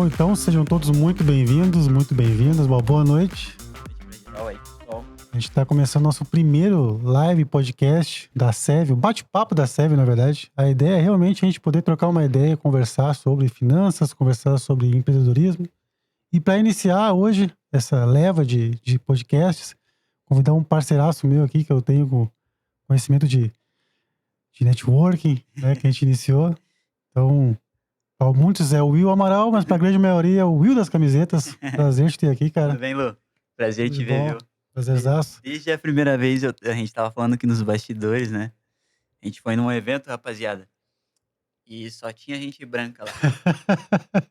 Bom, então sejam todos muito bem-vindos, muito bem-vindas. Uma boa noite. A gente está começando nosso primeiro live podcast da SEV, o bate-papo da SEV, na verdade. A ideia é realmente a gente poder trocar uma ideia, conversar sobre finanças, conversar sobre empreendedorismo. E para iniciar hoje essa leva de podcasts, convidar um parceiraço meu aqui, que eu tenho com conhecimento de networking, né, que a gente iniciou. Então, para muitos é o Will Amaral, mas para a grande maioria é o Will das camisetas. Prazer te ter aqui, cara. Tudo bem, Lu? Prazer Tudo te bom? ver, viu? Prazerzaço. Desde a primeira vez a gente tava falando aqui nos bastidores, né? A gente foi num evento, rapaziada, e só tinha gente branca lá.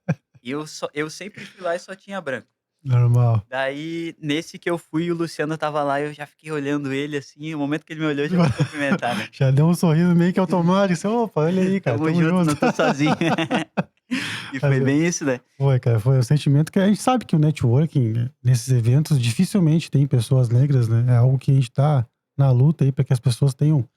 E eu sempre fui lá e só tinha branco. Normal. Daí, nesse que eu fui, o Luciano tava lá, eu já fiquei olhando ele assim, o momento que ele me olhou, eu já fui cumprimentar, né? Já deu um sorriso meio que automático. Assim, opa, olha aí, cara. Tamo junto, não tô sozinho. E foi bem isso, né? Foi, cara. Foi o sentimento que a gente sabe que o networking, né, nesses eventos, dificilmente tem pessoas negras, né? É algo que a gente tá na luta aí para que as pessoas tenham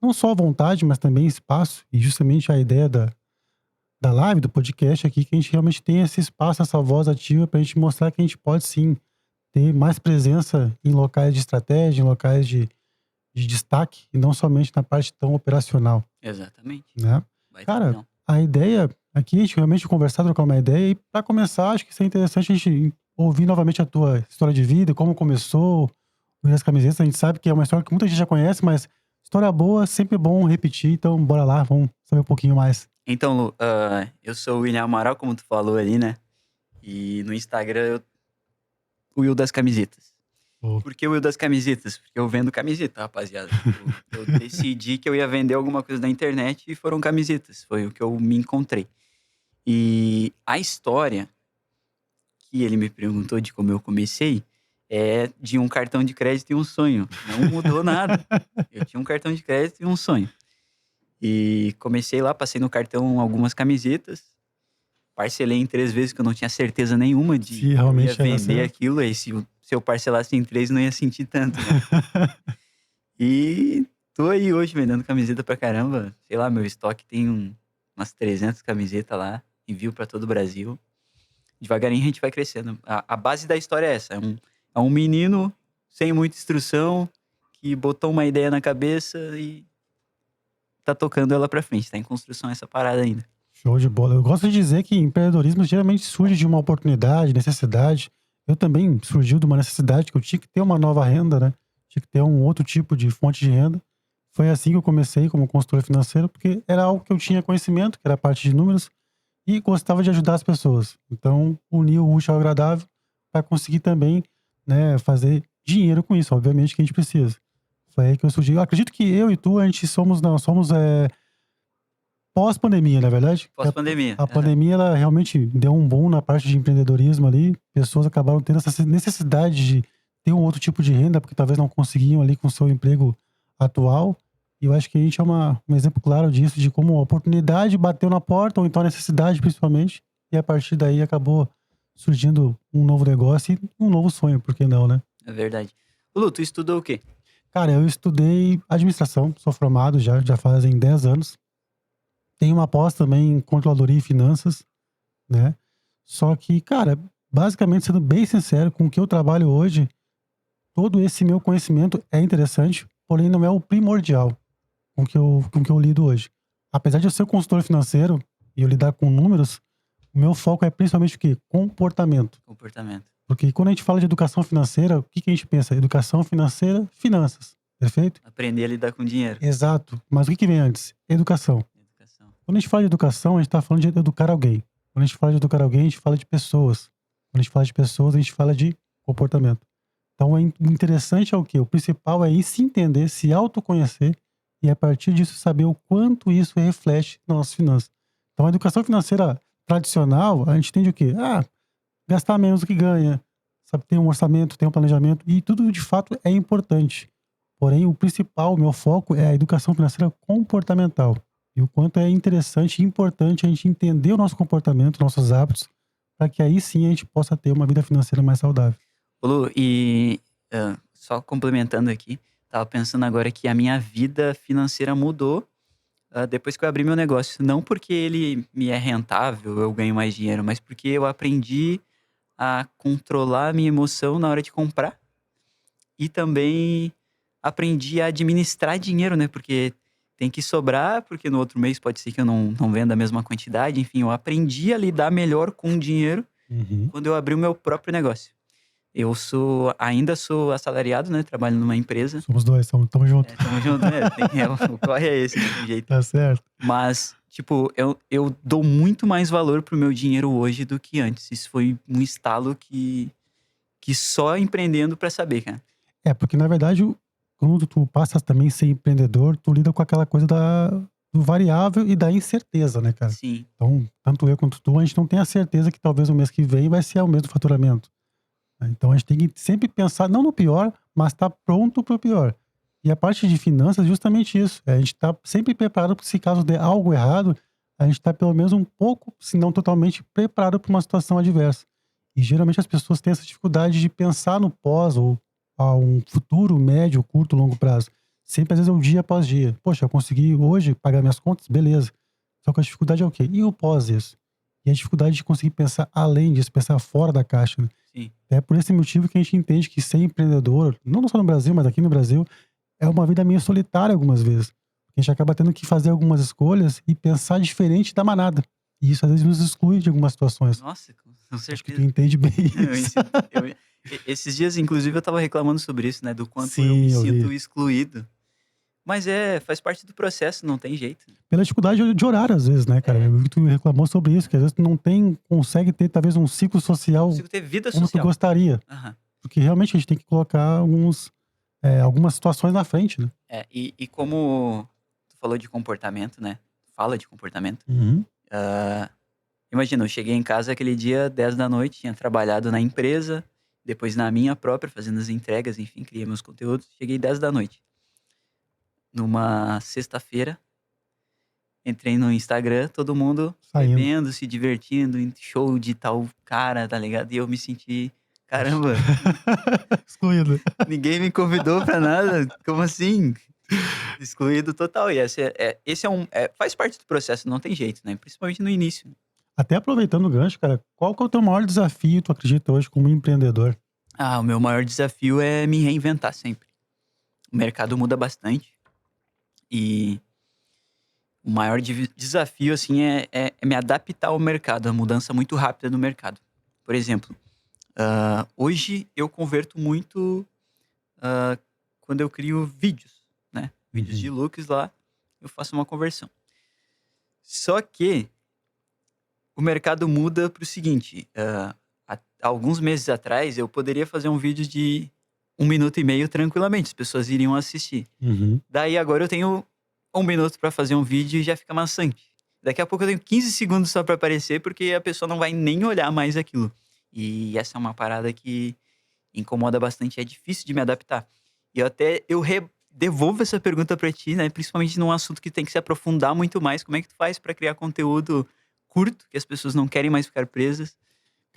não só vontade, mas também espaço. E justamente a ideia da live, do podcast aqui, que a gente realmente tem esse espaço, essa voz ativa pra gente mostrar que a gente pode sim ter mais presença em locais de estratégia, em locais de destaque, e não somente na parte tão operacional, Exatamente. né? Baita Cara, visão. a ideia aqui é a gente realmente conversar, trocar uma ideia, e pra começar, acho que isso é interessante a gente ouvir novamente a tua história de vida, como começou, as camisetas. A gente sabe que é uma história que muita gente já conhece, mas história boa, sempre é bom repetir, então bora lá, vamos saber um pouquinho mais. Então, Lu, eu sou o William Amaral, como tu falou ali, né? E no Instagram, o Will das Camisetas. Oh. Por que o Will das Camisetas? Porque eu vendo camiseta, rapaziada. Eu decidi que eu ia vender alguma coisa na internet e foram camisetas. Foi o que eu me encontrei. E a história que ele me perguntou de como eu comecei é de um cartão de crédito e um sonho. Não mudou nada. Eu tinha um cartão de crédito e um sonho. E comecei lá, passei no cartão algumas camisetas. Parcelei em 3 vezes, que eu não tinha certeza nenhuma de Se que eu ia realmente ia dar vender certo. aquilo. Aí se eu parcelasse em 3, não ia sentir tanto, né? E tô aí hoje vendendo camiseta pra caramba. Sei lá, meu estoque tem umas 300 camisetas lá. Envio pra todo o Brasil. Devagarinho a gente vai crescendo. A base da história é essa. É um menino sem muita instrução que botou uma ideia na cabeça e tá tocando ela pra frente. Tá em construção essa parada ainda. Show de bola. Eu gosto de dizer que empreendedorismo geralmente surge de uma oportunidade, necessidade. Eu também surgiu de uma necessidade que eu tinha que ter uma nova renda, né? Tinha que ter um outro tipo de fonte de renda. Foi assim que eu comecei como consultor financeiro, porque era algo que eu tinha conhecimento, que era a parte de números, e gostava de ajudar as pessoas. Então, unir o útil ao agradável para conseguir também, né, fazer dinheiro com isso, obviamente que a gente precisa. Foi aí que eu surgi. Eu acredito que eu e tu, a gente somos pós-pandemia, na verdade. Pós-pandemia. A pandemia, ela realmente deu um boom na parte de empreendedorismo ali. Pessoas acabaram tendo essa necessidade de ter um outro tipo de renda, porque talvez não conseguiam ali com o seu emprego atual. E eu acho que a gente é um exemplo claro disso, de como a oportunidade bateu na porta, ou então a necessidade principalmente, e a partir daí acabou surgindo um novo negócio e um novo sonho, por que não, né? É verdade. Lu, tu estudou o quê? Cara, eu estudei administração, sou formado já fazem 10 anos. Tenho uma pós também em controladoria e finanças, né? Só que, cara, basicamente, sendo bem sincero, com o que eu trabalho hoje, todo esse meu conhecimento é interessante, porém não é o primordial com que eu lido hoje. Apesar de eu ser consultor financeiro e eu lidar com números, o meu foco é principalmente o quê? Comportamento. Comportamento. Porque quando a gente fala de educação financeira, o que a gente pensa? Educação financeira, finanças. Perfeito? Aprender a lidar com dinheiro. Exato. Mas o que vem antes? Educação. Educação. Quando a gente fala de educação, a gente está falando de educar alguém. Quando a gente fala de educar alguém, a gente fala de pessoas. Quando a gente fala de pessoas, a gente fala de comportamento. Então, o interessante é o quê? O principal é se entender, se autoconhecer e, a partir disso, saber o quanto isso reflete nas nossas finanças. Então, a educação financeira tradicional, a gente entende o quê? Gastar menos do que ganha, sabe? Ter um orçamento, ter um planejamento, e tudo, de fato, é importante. Porém, o principal, o meu foco é a educação financeira comportamental. E o quanto é interessante e importante a gente entender o nosso comportamento, nossos hábitos, para que aí sim a gente possa ter uma vida financeira mais saudável. Ô, Lu, e só complementando aqui, tava pensando agora que a minha vida financeira mudou depois que eu abri meu negócio. Não porque ele me é rentável, eu ganho mais dinheiro, mas porque eu aprendi a controlar a minha emoção na hora de comprar e também aprendi a administrar dinheiro, né? Porque tem que sobrar, porque no outro mês pode ser que eu não venda a mesma quantidade. Enfim, eu aprendi a lidar melhor com o dinheiro Uhum. quando eu abri o meu próprio negócio. Ainda sou assalariado, né? Trabalho numa empresa. Somos dois, tamo junto. Tamo junto, né? O corre é esse, não tem jeito. Tá certo. Mas, tipo, eu dou muito mais valor pro meu dinheiro hoje do que antes. Isso foi um estalo que só empreendendo pra saber, cara. Porque na verdade, quando tu passa também a ser empreendedor, tu lida com aquela coisa do variável e da incerteza, né, cara? Sim, Então, tanto eu quanto tu, a gente não tem a certeza que talvez o mês que vem vai ser o mesmo faturamento, né? Então a gente tem que sempre pensar, não no pior, mas tá pronto pro pior. E a parte de finanças é justamente isso. A gente tá sempre preparado para se caso der algo errado, a gente tá pelo menos um pouco, se não totalmente, preparado para uma situação adversa. E geralmente as pessoas têm essa dificuldade de pensar no pós ou a um futuro médio, curto, longo prazo. Sempre às vezes é o dia após dia. Poxa, eu consegui hoje pagar minhas contas, beleza. Só que a dificuldade é o quê? E o pós isso? E a dificuldade de conseguir pensar além disso, pensar fora da caixa, né? sim. É por esse motivo que a gente entende que ser empreendedor, não só no Brasil, mas aqui no Brasil, é uma vida meio solitária algumas vezes. A gente acaba tendo que fazer algumas escolhas e pensar diferente da manada. E isso às vezes nos exclui de algumas situações. Nossa, com Acho que tu certeza. entende bem Eu isso. sinto, esses dias, inclusive, eu tava reclamando sobre isso, né? Do quanto eu me Sim, eu sinto vi. excluído. Mas faz parte do processo, não tem jeito. Pela dificuldade de horário, às vezes, né, cara? É, Eu vi que tu reclamou sobre isso, que às vezes tu não consegue ter talvez um ciclo não social consigo ter vida como tu social. gostaria. Aham. Porque realmente a gente tem que colocar algumas situações na frente, né? E como tu falou de comportamento, né? Fala de comportamento. Uhum. Imagina, eu cheguei em casa aquele dia, 10 da noite, tinha trabalhado na empresa, depois na minha própria, fazendo as entregas, enfim, criei meus conteúdos. Cheguei 10 da noite. Numa sexta-feira, entrei no Instagram, todo mundo Saindo. bebendo, se divertindo, em show de tal cara, tá ligado? E eu me senti, Poxa. caramba, Excluído. ninguém me convidou pra nada, como assim? Excluído total. E esse faz parte do processo, não tem jeito, né? Principalmente no início. Até aproveitando o gancho, cara, qual que é o teu maior desafio, tu acredita, hoje como empreendedor? O meu maior desafio é me reinventar sempre. O mercado muda bastante e o maior desafio, assim, é me adaptar ao mercado, a mudança muito rápida do mercado. Por exemplo, hoje eu converto muito ah, quando eu crio vídeos, né? Vídeos de Uhum. looks lá, eu faço uma conversão. Só que o mercado muda para o seguinte: alguns meses atrás eu poderia fazer um vídeo de 1 minuto e meio tranquilamente, as pessoas iriam assistir. Uhum. Daí agora eu tenho 1 minuto para fazer um vídeo e já fica maçante. Daqui a pouco eu tenho 15 segundos só para aparecer, porque a pessoa não vai nem olhar mais aquilo. E essa é uma parada que incomoda bastante, é difícil de me adaptar. E devolvo essa pergunta pra ti, né? Principalmente num assunto que tem que se aprofundar muito mais. Como é que tu faz pra criar conteúdo curto, que as pessoas não querem mais ficar presas,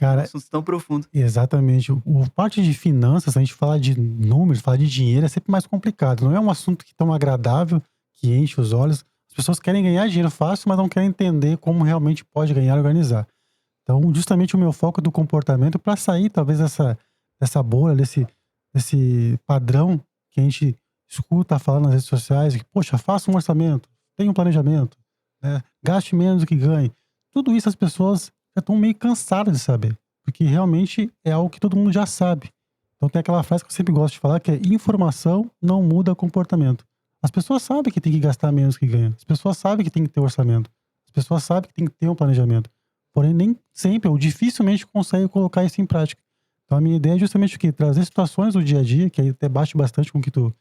num Cara, assunto tão profundo? exatamente. O parte de finanças, a gente falar de números, falar de dinheiro é sempre mais complicado. Não é um assunto que tão agradável, que enche os olhos. As pessoas querem ganhar dinheiro fácil, mas não querem entender como realmente pode ganhar e organizar. Então, justamente o meu foco do comportamento para sair, talvez, dessa bolha, desse padrão que a gente escuta falando nas redes sociais, que, poxa, faça um orçamento, tenha um planejamento, né? Gaste menos do que ganhe. Tudo isso as pessoas já estão meio cansadas de saber, porque realmente é algo que todo mundo já sabe. Então tem aquela frase que eu sempre gosto de falar, que é: informação não muda comportamento. As pessoas sabem que tem que gastar menos que ganha. As pessoas sabem que tem que ter orçamento. As pessoas sabem que tem que ter um planejamento. Porém, nem sempre ou dificilmente consegue colocar isso em prática. Então a minha ideia é justamente o quê? Trazer situações do dia a dia, que aí até bate bastante com o que tu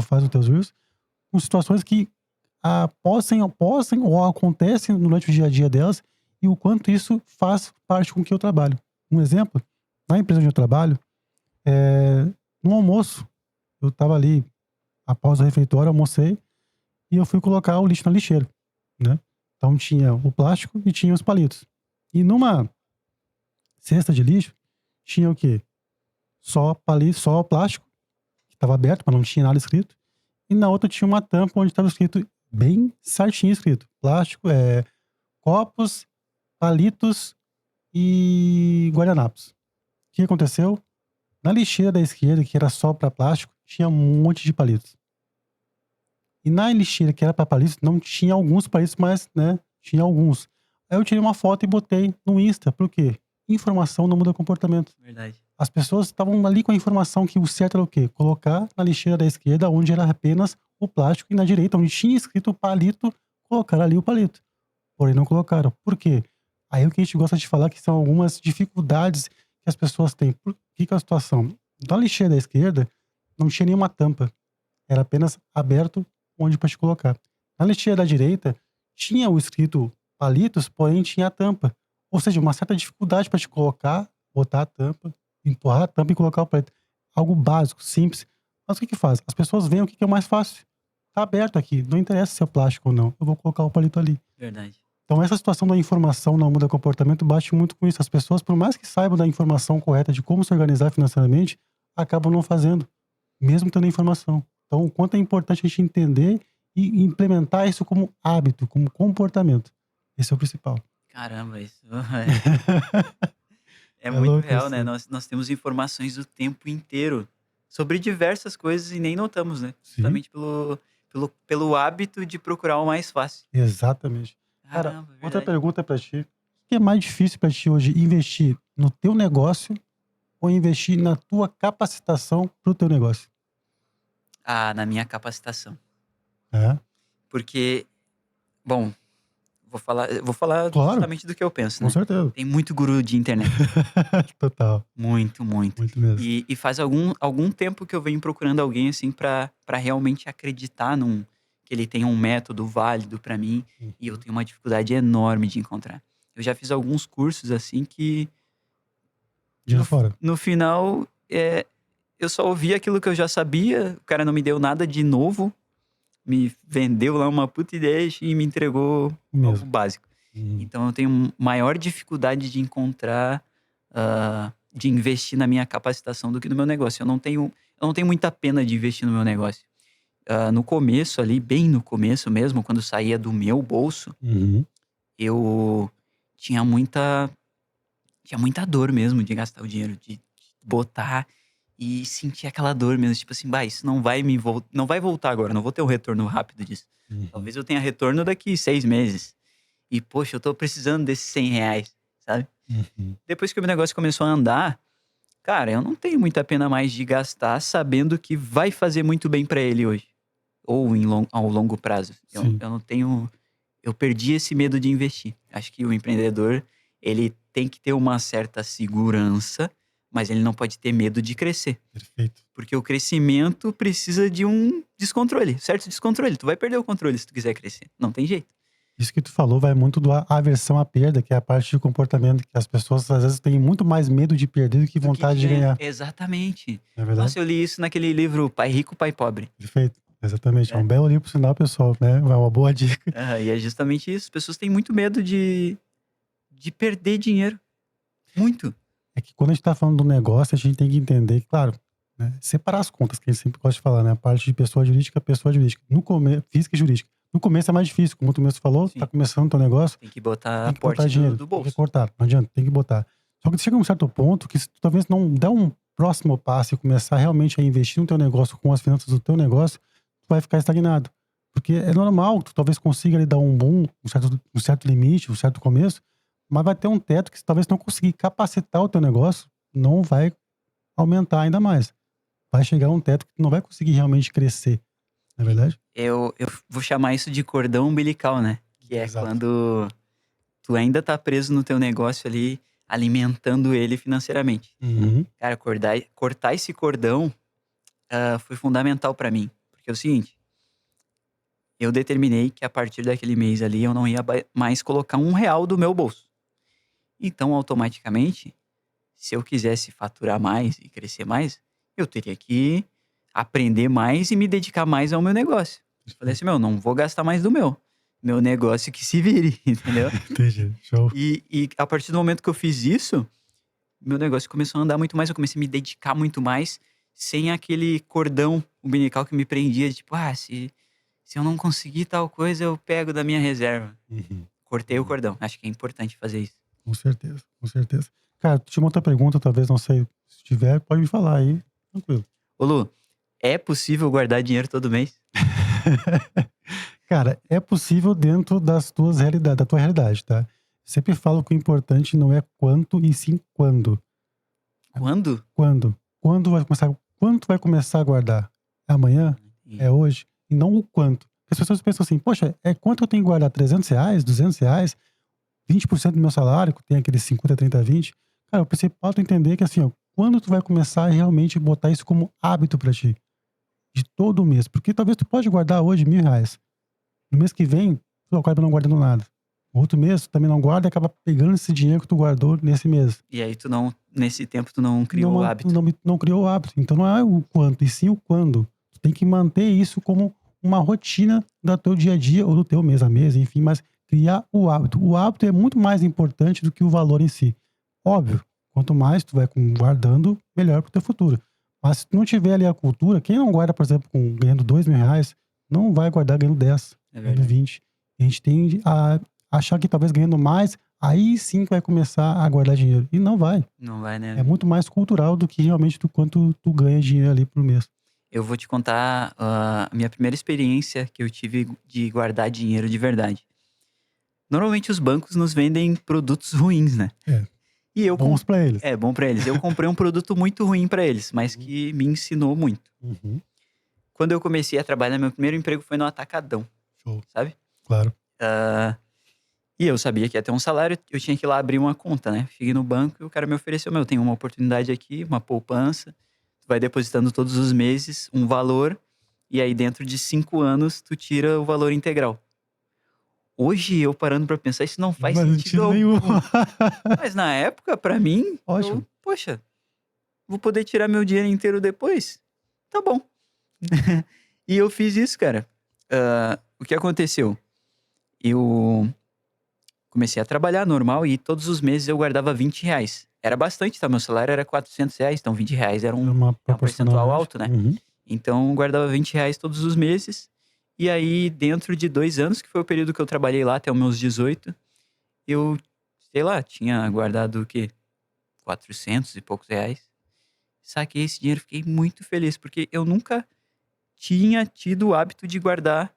faz nos teus reels, com situações que possam ou acontecem durante o dia a dia delas, e o quanto isso faz parte com o que eu trabalho. Um exemplo, na empresa onde eu trabalho, no almoço, eu estava ali, após o refeitório, almocei, e eu fui colocar o lixo na lixeira, né? Então tinha o plástico e tinha os palitos. E numa cesta de lixo, tinha o quê? Só palito, só plástico, que estava aberto, mas não tinha nada escrito. E na outra tinha uma tampa onde estava escrito bem certinho escrito. Plástico, copos, palitos e guardanapos. O que aconteceu? Na lixeira da esquerda, que era só para plástico, tinha um monte de palitos. E na lixeira que era para palitos, não tinha alguns palitos, mas, né, tinha alguns. Aí eu tirei uma foto e botei no Insta. Por quê? Informação não muda comportamento. Verdade. As pessoas estavam ali com a informação que o certo era o quê? Colocar na lixeira da esquerda, onde era apenas o plástico, e na direita, onde tinha escrito palito, colocar ali o palito. Porém, não colocaram. Por quê? Aí o que a gente gosta de falar que são algumas dificuldades que as pessoas têm. Por que é a situação? Na lixeira da esquerda, não tinha nenhuma tampa. Era apenas aberto onde para te colocar. Na lixeira da direita, tinha o escrito palitos, porém tinha a tampa. Ou seja, uma certa dificuldade para te colocar, botar a tampa, empurrar a tampa e colocar o palito. Algo básico, simples. Mas o que que faz? As pessoas veem o que que é mais fácil. Tá aberto aqui, não interessa se é plástico ou não. Eu vou colocar o palito ali. Verdade. Então essa situação da informação não muda comportamento bate muito com isso. As pessoas, por mais que saibam da informação correta de como se organizar financeiramente, acabam não fazendo, mesmo tendo informação. Então o quanto é importante a gente entender e implementar isso como hábito, como comportamento. Esse é o principal. Caramba, isso é É muito louco real, isso. né? Nós temos informações o tempo inteiro sobre diversas coisas e nem notamos, né? Sim, Justamente pelo hábito de procurar o mais fácil. exatamente. Cara, Caramba, é outra verdade. pergunta pra ti. O que é mais difícil pra ti hoje, investir no teu negócio ou investir na tua capacitação pro teu negócio? Ah, na minha capacitação. É, Porque, bom, eu vou falar claro, justamente do que eu penso, com né? certeza. Tem muito guru de internet. Total, Muito, muito. muito mesmo. E faz algum tempo que eu venho procurando alguém, assim, pra realmente acreditar que ele tem um método válido pra mim, e eu Uhum. tenho uma dificuldade enorme de encontrar. Eu já fiz alguns cursos, assim, que Dinheiro fora. no final, eu só ouvi aquilo que eu já sabia, o cara não me deu nada de novo, me vendeu lá uma puta ideia e me entregou algo Mesmo. básico. Uhum. Então eu tenho maior dificuldade de encontrar, de investir na minha capacitação do que no meu negócio. Eu não tenho muita pena de investir no meu negócio. No começo ali, bem no começo mesmo, quando saía do meu bolso, Uhum. eu tinha muita dor mesmo de gastar o dinheiro, de botar e sentir aquela dor mesmo, tipo assim, bah, isso não vai voltar agora, não vou ter um retorno rápido disso. Uhum. Talvez eu tenha retorno daqui 6 meses. E, poxa, eu tô precisando desses R$ 100, sabe? Uhum. Depois que o meu negócio começou a andar, cara, eu não tenho muita pena mais de gastar sabendo que vai fazer muito bem pra ele hoje. Ou ao longo prazo. Sim, Eu não tenho. Eu perdi esse medo de investir. Acho que o empreendedor, ele tem que ter uma certa segurança, mas ele não pode ter medo de crescer. perfeito. Porque o crescimento precisa de um descontrole, certo descontrole. Tu vai perder o controle se tu quiser crescer. Não tem jeito. Isso que tu falou vai muito do aversão à perda, que é a parte de comportamento que as pessoas às vezes têm muito mais medo de perder do que Do que vontade de de ganhar. ganhar. Exatamente. Não é verdade? Nossa, eu li isso naquele livro Pai Rico, Pai Pobre. Perfeito. Exatamente. É É. um belo livro pro sinal, pessoal, né? É uma boa dica. E é justamente isso. As pessoas têm muito medo de perder dinheiro. Muito. É que quando a gente tá falando do negócio, a gente tem que entender, claro, né? Separar as contas, que a gente sempre gosta de falar, né? A parte de pessoa jurídica. No começo, física e jurídica. No começo é mais difícil, como tu mesmo falou, tá Sim. começando o teu negócio, Tem que botar tem que botar aporte do, dinheiro, do tem que bolso. cortar, não adianta, tem que botar. Só que chega um certo ponto que se tu talvez não der um próximo passo e começar realmente a investir no teu negócio com as finanças do teu negócio, tu vai ficar estagnado. Porque é normal, tu talvez consiga ali dar um boom, um certo limite, um certo começo, mas vai ter um teto que se talvez não conseguir capacitar o teu negócio, não vai aumentar ainda mais. Vai chegar um teto que tu não vai conseguir realmente crescer, não é E verdade? eu vou chamar isso de cordão umbilical, né? Que é Exato. quando tu ainda tá preso no teu negócio ali, alimentando ele financeiramente. Uhum. Cara, cortar esse cordão, foi fundamental pra mim. Porque é o seguinte, eu determinei que a partir daquele mês ali eu não ia mais colocar R$ 1 do meu bolso. Então, automaticamente, se eu quisesse faturar mais e crescer mais, eu teria que aprender mais e me dedicar mais ao meu negócio. Falei assim, meu, não vou gastar mais do meu. Meu negócio que se vire, entendeu? Entendi. Show. E a partir do momento que eu fiz isso, meu negócio começou a andar muito mais, eu comecei a me dedicar muito mais, sem aquele cordão umbilical que me prendia, tipo, Se eu não conseguir tal coisa, eu pego da minha reserva. Uhum. Cortei o cordão. Acho que é importante fazer isso. Com certeza, com certeza. Cara, tinha uma outra pergunta, talvez, não sei. Se tiver, pode me falar aí. Tranquilo. Ô Lu, é possível guardar dinheiro todo mês? Cara, é possível dentro das tuas realidades, da tua realidade, tá? Sempre falo que o importante não é quanto, e sim quando. Quando? Quando? Quando tu vai começar a guardar? É amanhã? É hoje? E não o quanto. Porque as pessoas pensam assim, poxa, quanto eu tenho que guardar? R$ 300, R$ 200, 20% do meu salário, que tem aqueles 50, 30, 20. Cara, o principal é tu entender que assim, ó, quando tu vai começar a realmente botar isso como hábito pra ti? De todo mês. Porque talvez tu pode guardar hoje R$ 1.000. No mês que vem, tu acaba não guardando nada. No outro mês, tu também não guarda e acaba pegando esse dinheiro que tu guardou nesse mês. E aí nesse tempo, tu não criou Não, o man- hábito. não criou o hábito. Então não é o quanto, e sim o quando. Tu tem que manter isso como uma rotina do teu dia a dia ou do teu mês a mês, enfim, mas criar o hábito. O hábito é muito mais importante do que o valor em si. Óbvio, quanto mais tu vai guardando, melhor pro teu futuro. Mas se tu não tiver ali a cultura, quem não guarda, por exemplo, ganhando R$ 2.000, não vai guardar ganhando 10, É ganhando verdade. 20. A gente tende a achar que talvez ganhando mais, aí sim vai começar a guardar dinheiro. E não vai. Não vai, né? É muito mais cultural do que realmente do quanto tu ganha dinheiro ali por mês. Eu vou te contar a minha primeira experiência que eu tive de guardar dinheiro de verdade. Normalmente os bancos nos vendem produtos ruins, né? É, E eu bons pra eles. É bom pra eles. Eu comprei um produto muito ruim pra eles, mas Uhum. que me ensinou muito. Uhum. Quando eu comecei a trabalhar, meu primeiro emprego foi no Atacadão, Show. sabe? Claro. E eu sabia que ia ter um salário, eu tinha que ir lá abrir uma conta, né? Cheguei no banco e o cara me ofereceu, meu, tem uma oportunidade aqui, uma poupança, tu vai depositando todos os meses um valor, e aí dentro de 5 anos tu tira o valor integral. Hoje eu parando pra pensar, isso não faz Mas não sentido tira nenhum. algum. Mas na época, pra mim, Ótimo. poxa, vou poder tirar meu dinheiro inteiro depois? Tá bom. E eu fiz isso, cara. O que aconteceu? Eu comecei a trabalhar normal e todos os meses eu guardava R$ 20. Era bastante, tá? Meu salário era R$ 400, então R$ 20 era Era uma é um percentual proporcionalidade. alto, né? Uhum. Então eu guardava R$ 20 todos os meses. E aí, dentro de 2 anos, que foi o período que eu trabalhei lá até os meus 18, eu, sei lá, tinha guardado o quê? 400 e poucos reais. Saquei esse dinheiro, fiquei muito feliz, porque eu nunca tinha tido o hábito de guardar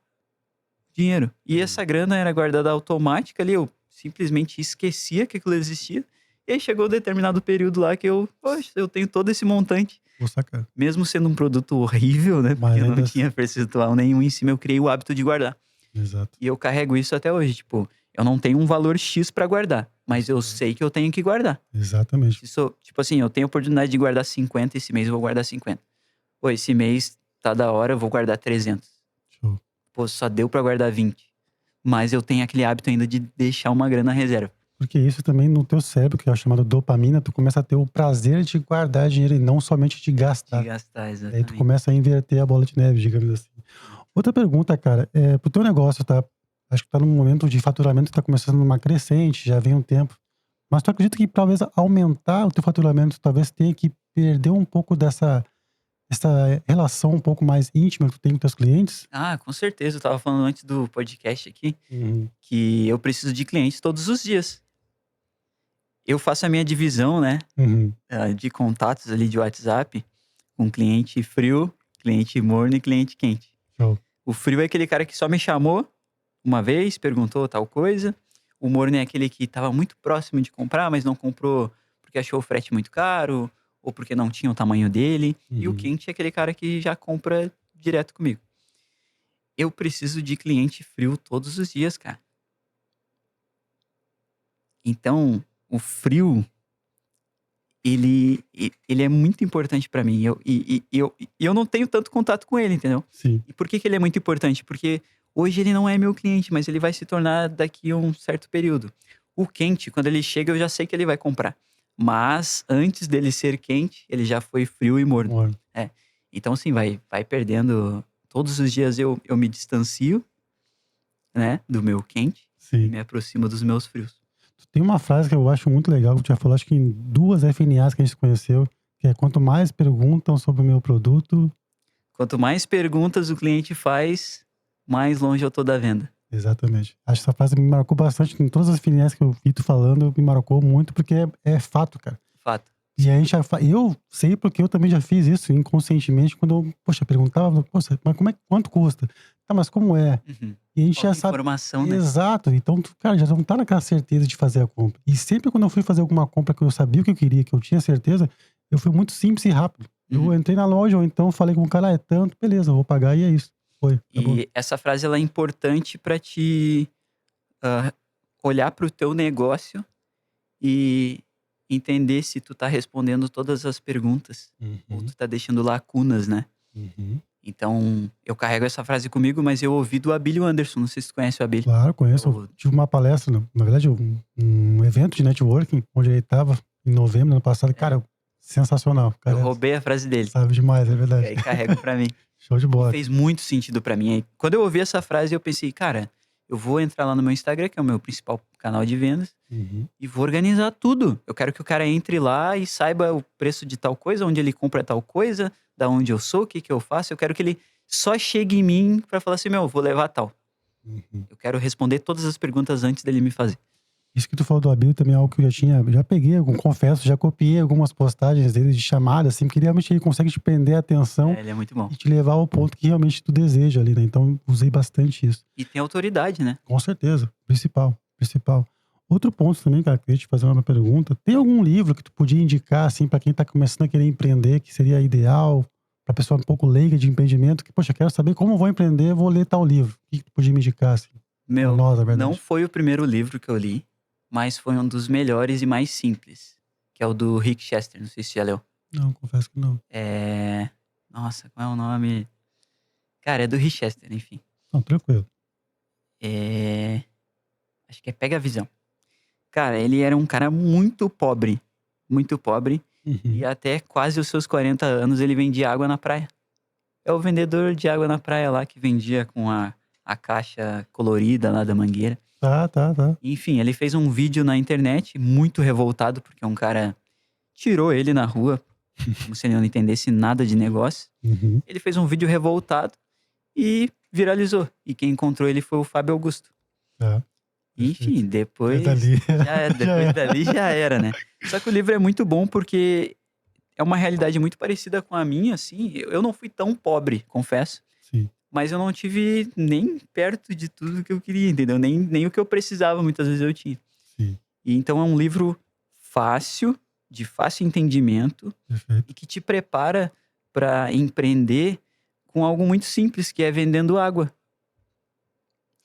dinheiro. E essa grana era guardada automática ali, eu simplesmente esquecia que aquilo existia. E aí chegou um determinado período lá que poxa, eu tenho todo esse montante. Vou sacar. Mesmo sendo um produto horrível, né? Porque Mas eu não ainda tinha percentual nenhum em cima, eu criei o hábito de guardar. exato. E eu carrego isso até hoje, tipo, eu não tenho um valor X pra guardar, mas eu sei que eu tenho que guardar. Exatamente. Tipo assim, eu tenho a oportunidade de guardar 50, esse mês eu vou guardar 50. Pô, esse mês tá da hora, eu vou guardar 300. Show. Pô, só deu pra guardar 20. Mas eu tenho aquele hábito ainda de deixar uma grana na reserva. Porque isso também no teu cérebro, que é o chamado dopamina, tu começa a ter o prazer de guardar dinheiro e não somente de De gastar. gastar, Aí tu exatamente. começa a inverter a bola de neve, digamos assim. Outra pergunta, cara, pro teu negócio, tá? Acho que tá num momento de faturamento que tá começando numa crescente, já vem um tempo. Mas tu acredita que talvez aumentar o teu faturamento, talvez tenha que perder um pouco essa relação um pouco mais íntima que tu tem com teus clientes? Ah, com certeza. Eu tava falando antes do podcast aqui Uhum. que eu preciso de clientes todos os dias. Eu faço a minha divisão, né, Uhum. de contatos ali de WhatsApp com cliente frio, cliente morno e cliente quente. Show. O frio é aquele cara que só me chamou uma vez, perguntou tal coisa. O morno é aquele que estava muito próximo de comprar, mas não comprou porque achou o frete muito caro ou porque não tinha o tamanho dele. E o Uhum. quente é aquele cara que já compra direto comigo. Eu preciso de cliente frio todos os dias, cara. Então, o frio, ele é muito importante pra mim. Eu não tenho tanto contato com ele, entendeu? Sim. E por que ele é muito importante? Porque hoje ele não é meu cliente, mas ele vai se tornar daqui a um certo período. O quente, quando ele chega, eu já sei que ele vai comprar. Mas antes dele ser quente, ele já foi frio e morno. Morno. Então, assim, vai perdendo. Todos os dias eu me distancio, né, do meu quente e Sim. me aproximo dos meus frios. Tem uma frase que eu acho muito legal, que tu já falou, acho que em 2 FNAs que a gente se conheceu, que é: quanto mais perguntam sobre o meu produto, Quanto mais perguntas o cliente faz, mais longe eu tô da venda. Exatamente. Acho que essa frase me marcou bastante. Em todas as finais que eu vi tu falando, me marcou muito, porque é fato, cara. Fato. E aí eu sei porque eu também já fiz isso inconscientemente, quando eu, poxa, perguntava, poxa, mas quanto custa? Tá, mas como é? Uhum. E a gente Falta já sabe. informação, né? Exato. Então, cara, já não tá naquela certeza de fazer a compra. E sempre quando eu fui fazer alguma compra que eu sabia o que eu queria, que eu tinha certeza, eu fui muito simples e rápido. Eu Uhum. entrei na loja, ou então falei com o cara, é tanto, beleza, eu vou pagar e é isso. Foi, acabou. E essa frase ela é importante para te olhar para o teu negócio e entender se tu tá respondendo todas as perguntas ou Uhum, tu tá deixando lacunas, né? uhum. Então, eu carrego essa frase comigo, mas eu ouvi do Abílio Anderson. Não sei se tu conhece o Abílio. Claro, conheço. Eu Eu, tive uma palestra, na verdade, um evento de networking, onde ele tava em novembro do ano passado. Cara, sensacional. O eu cara roubei a frase dele. sabe demais, é E verdade. aí carrego pra mim. Show de E bola. fez muito sentido pra mim. Aí, quando eu ouvi essa frase, eu pensei, cara, eu vou entrar lá no meu Instagram, que é o meu principal canal de vendas, Uhum. e vou organizar tudo. Eu quero que o cara entre lá e saiba o preço de tal coisa, onde ele compra tal coisa, da onde eu sou, o que que eu faço. Eu quero que ele só chegue em mim pra falar assim, meu, vou levar tal. Uhum. Eu quero responder todas as perguntas antes dele me fazer. Isso que tu falou do Abel também é algo que eu já peguei, confesso, já copiei algumas postagens dele de chamada, assim, porque realmente ele consegue te prender a atenção É, ele é muito bom. e te levar ao ponto que realmente tu deseja ali, né? Então, usei bastante isso. E tem autoridade, né? Com certeza. Principal, principal. Outro ponto também, cara, queria te fazer uma pergunta. Tem algum livro que tu podia indicar, assim, pra quem tá começando a querer empreender, que seria ideal, pra pessoa um pouco leiga de empreendimento, que, poxa, quero saber como eu vou empreender, vou ler tal livro. O que tu podia me indicar, assim? Ou Meu, nós, na não verdade. foi o primeiro livro que eu li, mas foi um dos melhores e mais simples, que é o do Rick Chester. Não sei se você já leu. Não, confesso que não. É... Nossa, qual é o nome? Cara, é do Rick Chester, enfim. Não, tranquilo. É... Acho que é Pega a Visão. Cara, ele era um cara muito pobre. Muito pobre. E Uhum. até quase os seus 40 anos ele vendia água na praia. É o vendedor de água na praia lá que vendia com a caixa colorida lá da mangueira. Tá. Enfim, ele fez um vídeo na internet muito revoltado porque um cara tirou ele na rua, como se ele não entendesse nada de negócio. Uhum. Ele fez um vídeo revoltado e viralizou. E quem encontrou ele foi o Fábio Augusto. Tá. Enfim, Perfeito. É depois dali. Já depois é. dali já era, né? Só que o livro é muito bom porque é uma realidade muito parecida com a minha, assim. Eu não fui tão pobre, confesso. Sim, Mas eu não tive nem perto de tudo que eu queria, entendeu? Nem o que eu precisava, muitas vezes eu tinha. sim. E então é um livro fácil, de fácil entendimento Perfeito. e que te prepara para empreender com algo muito simples, que é vendendo água.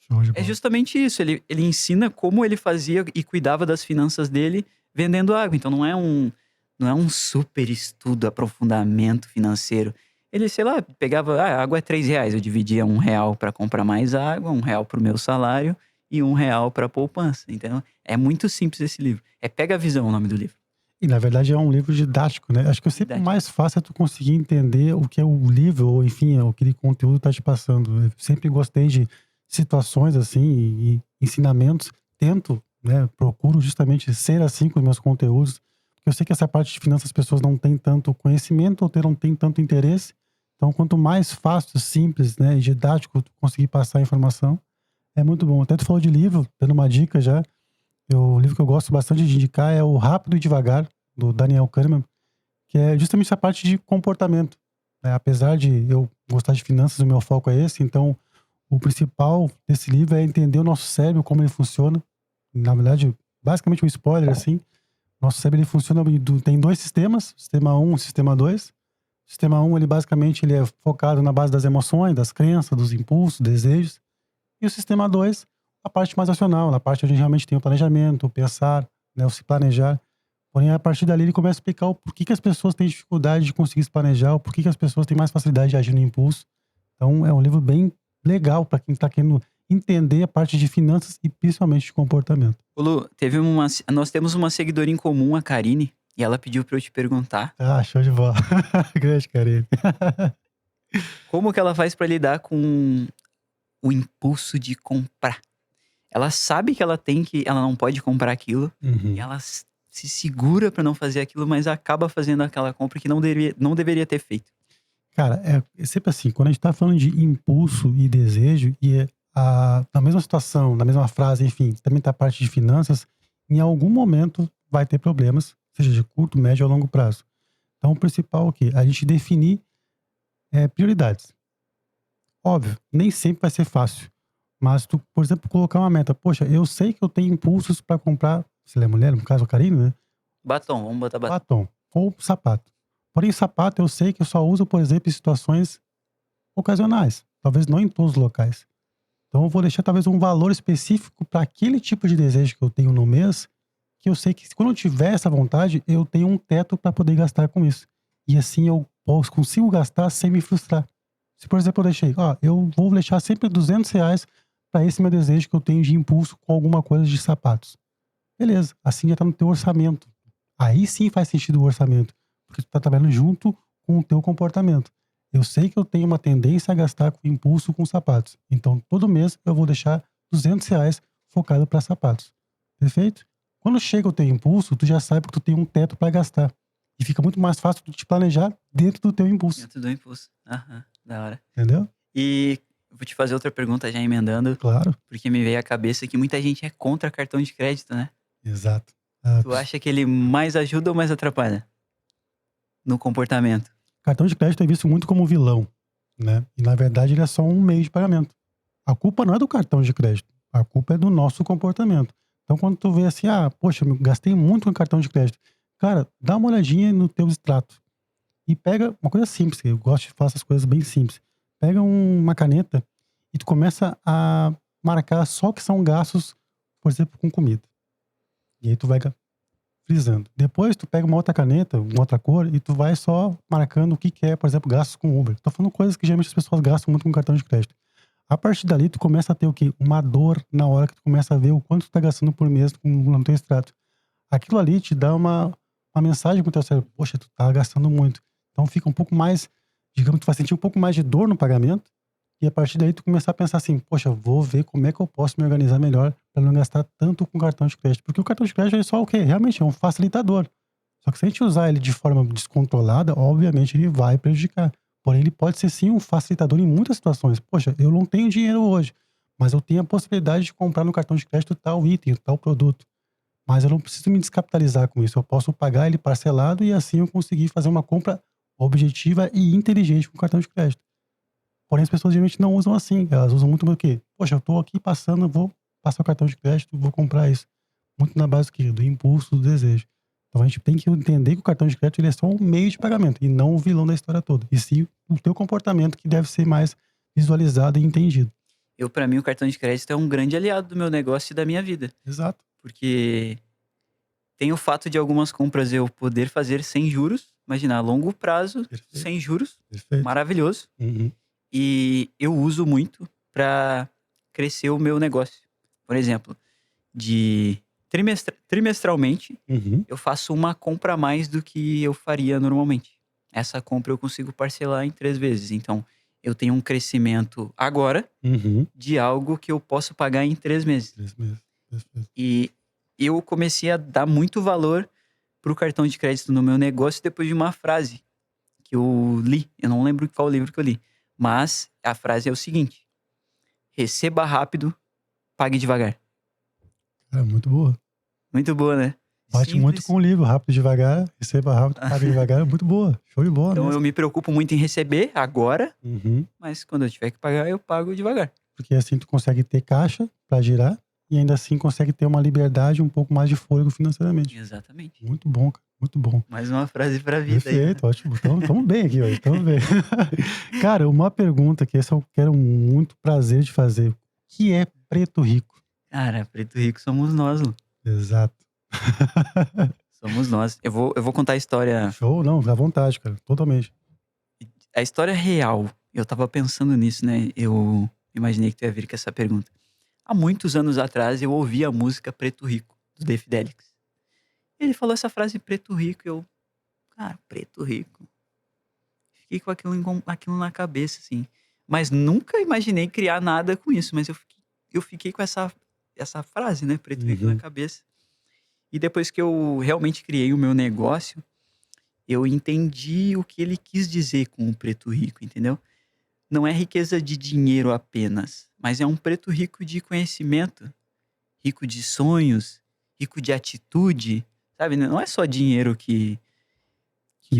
Show de É bola. justamente isso, ele ensina como ele fazia e cuidava das finanças dele vendendo água. Então não é um super estudo, aprofundamento financeiro. Ele, sei lá, pegava, a água é R$ 3, eu dividia R$ 1 para comprar mais água, R$ 1 pro meu salário e R$ 1 para poupança. Então, é muito simples esse livro. É Pega a Visão o nome do livro. E na verdade é um livro didático, né? Acho que sempre o Didático. mais fácil é tu conseguir entender o que é o livro, ou enfim, aquele conteúdo tá te passando. Eu sempre gostei de situações assim e ensinamentos. Tento, né? Procuro justamente ser assim com os meus conteúdos. Porque eu sei que essa parte de finanças as pessoas não têm tanto conhecimento ou não têm tanto interesse. Então, quanto mais fácil, simples, né, e didático tu conseguir passar a informação, é muito bom. Até tu falou de livro, dando uma dica já. O livro que eu gosto bastante de indicar é o Rápido e Devagar, do Daniel Kahneman, que é justamente essa parte de comportamento, né? Apesar de eu gostar de finanças, o meu foco é esse, então o principal desse livro é entender o nosso cérebro, como ele funciona. Na verdade, basicamente um spoiler, assim, nosso cérebro ele funciona, tem dois sistemas, sistema 1 e sistema 2. O sistema 1, ele basicamente ele é focado na base das emoções, das crenças, dos impulsos, desejos. E o sistema 2, a parte mais racional, na parte onde a gente realmente tem o planejamento, o pensar, né, o se planejar. Porém, a partir dali ele começa a explicar o porquê que as pessoas têm dificuldade de conseguir se planejar, o porquê que as pessoas têm mais facilidade de agir no impulso. Então, é um livro bem legal para quem está querendo entender a parte de finanças e principalmente de comportamento. Ô Lu, nós temos uma seguidora em comum, a Karine, e ela pediu para eu te perguntar Ah, show de bola. Grande, Karine. como que ela faz para lidar com o impulso de comprar. Ela sabe que ela não pode comprar aquilo, e Uhum. ela se segura pra não fazer aquilo, mas acaba fazendo aquela compra que não deveria ter feito. Cara, é sempre assim, quando a gente tá falando de impulso e desejo, na mesma situação, na mesma frase, enfim, também tá a parte de finanças, em algum momento vai ter problemas, seja de curto, médio ou longo prazo. Então, o principal é o quê? A gente definir prioridades. Óbvio, nem sempre vai ser fácil. Mas tu, por exemplo, colocar uma meta. Poxa, eu sei que eu tenho impulsos para comprar, se ela é mulher, no caso, a Karine, né? Batom, vamos botar batom. Batom ou sapato. Porém, sapato eu sei que eu só uso, por exemplo, em situações ocasionais. Talvez não em todos os locais. Então, eu vou deixar talvez um valor específico para aquele tipo de desejo que eu tenho no mês, que eu sei que quando eu tiver essa vontade, eu tenho um teto para poder gastar com isso. E assim eu consigo gastar sem me frustrar. Se, por exemplo, eu deixei, eu vou deixar sempre R$ 200 para esse meu desejo que eu tenho de impulso com alguma coisa de sapatos. Beleza, assim já tá no teu orçamento. Aí sim faz sentido o orçamento, porque tu tá trabalhando junto com o teu comportamento. Eu sei que eu tenho uma tendência a gastar com impulso com sapatos. Então, todo mês eu vou deixar R$ 200 focado para sapatos. Perfeito? Quando chega o teu impulso, tu já sabe que tu tem um teto para gastar. E fica muito mais fácil tu te planejar dentro do teu impulso. Dentro do impulso. Aham, da hora. Entendeu? E vou te fazer outra pergunta já emendando, Claro. porque me veio à cabeça que muita gente é contra cartão de crédito, né? Exato. Tu acha que ele mais ajuda ou mais atrapalha no comportamento? Cartão de crédito é visto muito como vilão, né? E na verdade ele é só um meio de pagamento. A culpa não é do cartão de crédito, a culpa é do nosso comportamento. Então quando tu vê assim, poxa, eu gastei muito com cartão de crédito. Cara, dá uma olhadinha no teu extrato e pega uma coisa simples, eu gosto de fazer as coisas bem simples. Pega uma caneta e tu começa a marcar só que são gastos, por exemplo, com comida. E aí tu vai frisando. Depois tu pega uma outra caneta, uma outra cor, e tu vai só marcando o que que é, por exemplo, gastos com Uber. Tô falando coisas que geralmente as pessoas gastam muito com cartão de crédito. A partir dali, tu começa a ter o quê? Uma dor na hora que tu começa a ver o quanto tu tá gastando por mês no teu extrato. Aquilo ali te dá uma mensagem pro teu cérebro. Poxa, tu tá gastando muito. Então fica um pouco mais, digamos, tu vai sentir um pouco mais de dor no pagamento. E a partir daí tu começar a pensar assim, poxa, vou ver como é que eu posso me organizar melhor para não gastar tanto com cartão de crédito. Porque o cartão de crédito é só o quê? Realmente é um facilitador. Só que se a gente usar ele de forma descontrolada, obviamente ele vai prejudicar. Porém, ele pode ser sim um facilitador em muitas situações. Poxa, eu não tenho dinheiro hoje, mas eu tenho a possibilidade de comprar no cartão de crédito tal item, tal produto. Mas eu não preciso me descapitalizar com isso. Eu posso pagar ele parcelado e assim eu conseguir fazer uma compra objetiva e inteligente com o cartão de crédito. Porém, as pessoas geralmente não usam assim. Elas usam muito o quê? Poxa, eu tô aqui passando, eu vou passar o cartão de crédito, vou comprar isso. Muito na base do quê? Do impulso, do desejo. Então a gente tem que entender que o cartão de crédito ele é só um meio de pagamento e não o vilão da história toda. E sim o teu comportamento que deve ser mais visualizado e entendido. Pra mim, o cartão de crédito é um grande aliado do meu negócio e da minha vida. Exato. Porque tem o fato de algumas compras eu poder fazer sem juros. Imagina, a longo prazo, Perfeito. sem juros. Perfeito. Maravilhoso. Uhum. E eu uso muito para crescer o meu negócio. Por exemplo, trimestralmente, Uhum. eu faço uma compra a mais do que eu faria normalmente. Essa compra eu consigo parcelar em 3 vezes. Então, eu tenho um crescimento agora Uhum. de algo que eu posso pagar em 3 meses. 3 meses. Perfeito. E eu comecei a dar muito valor pro cartão de crédito no meu negócio depois de uma frase que eu li. Eu não lembro qual livro que eu li. Mas a frase é o seguinte: receba rápido, pague devagar. É muito boa. Muito boa, né? Bate muito Simples. com o livro. Rápido e devagar. Receba rápido, paga devagar. É muito boa. Show de bola Então eu mesmo. me preocupo muito em receber agora, Uhum. mas quando eu tiver que pagar, eu pago devagar. Porque assim tu consegue ter caixa pra girar e ainda assim consegue ter uma liberdade, um pouco mais de fôlego financeiramente. Exatamente. Muito bom, cara. Muito bom. Mais uma frase pra vida aí, né? Perfeito, ótimo. Tamo bem aqui hoje, tamo bem. Cara, uma pergunta que essa eu quero muito prazer de fazer. O que é preto rico? Cara, preto rico somos nós, Lu. Exato. Somos nós. Eu vou contar a história. Show? Não, à vontade, cara. Totalmente. A história real. Eu tava pensando nisso, né? Eu imaginei que tu ia vir com essa pergunta. Há muitos anos atrás, eu ouvi a música Preto Rico, do The Fidelix. Ele falou essa frase Preto Rico e eu... Cara, Preto Rico. Fiquei com aquilo na cabeça, assim. Mas nunca imaginei criar nada com isso. Mas eu fiquei com essa frase, né? Preto Rico na Uhum. cabeça. E depois que eu realmente criei o meu negócio, eu entendi o que ele quis dizer com o preto rico, entendeu? Não é riqueza de dinheiro apenas, mas é um preto rico de conhecimento, rico de sonhos, rico de atitude, sabe? Não é só dinheiro Que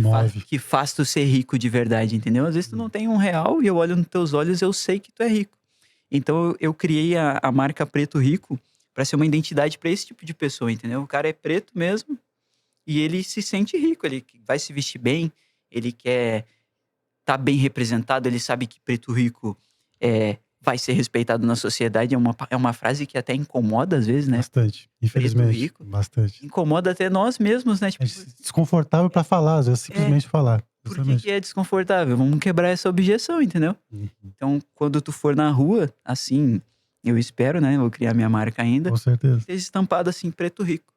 move. que faz tu ser rico de verdade, entendeu? Às vezes tu não tem R$ 1 e eu olho nos teus olhos e eu sei que tu é rico. Então eu criei a marca Preto Rico para ser uma identidade para esse tipo de pessoa, entendeu? O cara é preto mesmo e ele se sente rico, ele vai se vestir bem, ele quer estar bem representado, ele sabe que preto rico vai ser respeitado na sociedade. É uma frase que até incomoda às vezes, né? Bastante. Preto Infelizmente. rico. Bastante. Incomoda até nós mesmos, né? Tipo, É desconfortável pra falar, às vezes simplesmente falar. por que é desconfortável? Vamos quebrar essa objeção, entendeu? Uhum. Então, quando tu for na rua, assim, eu espero, né? Vou criar minha marca ainda. Com certeza. Esteja estampado assim, preto rico.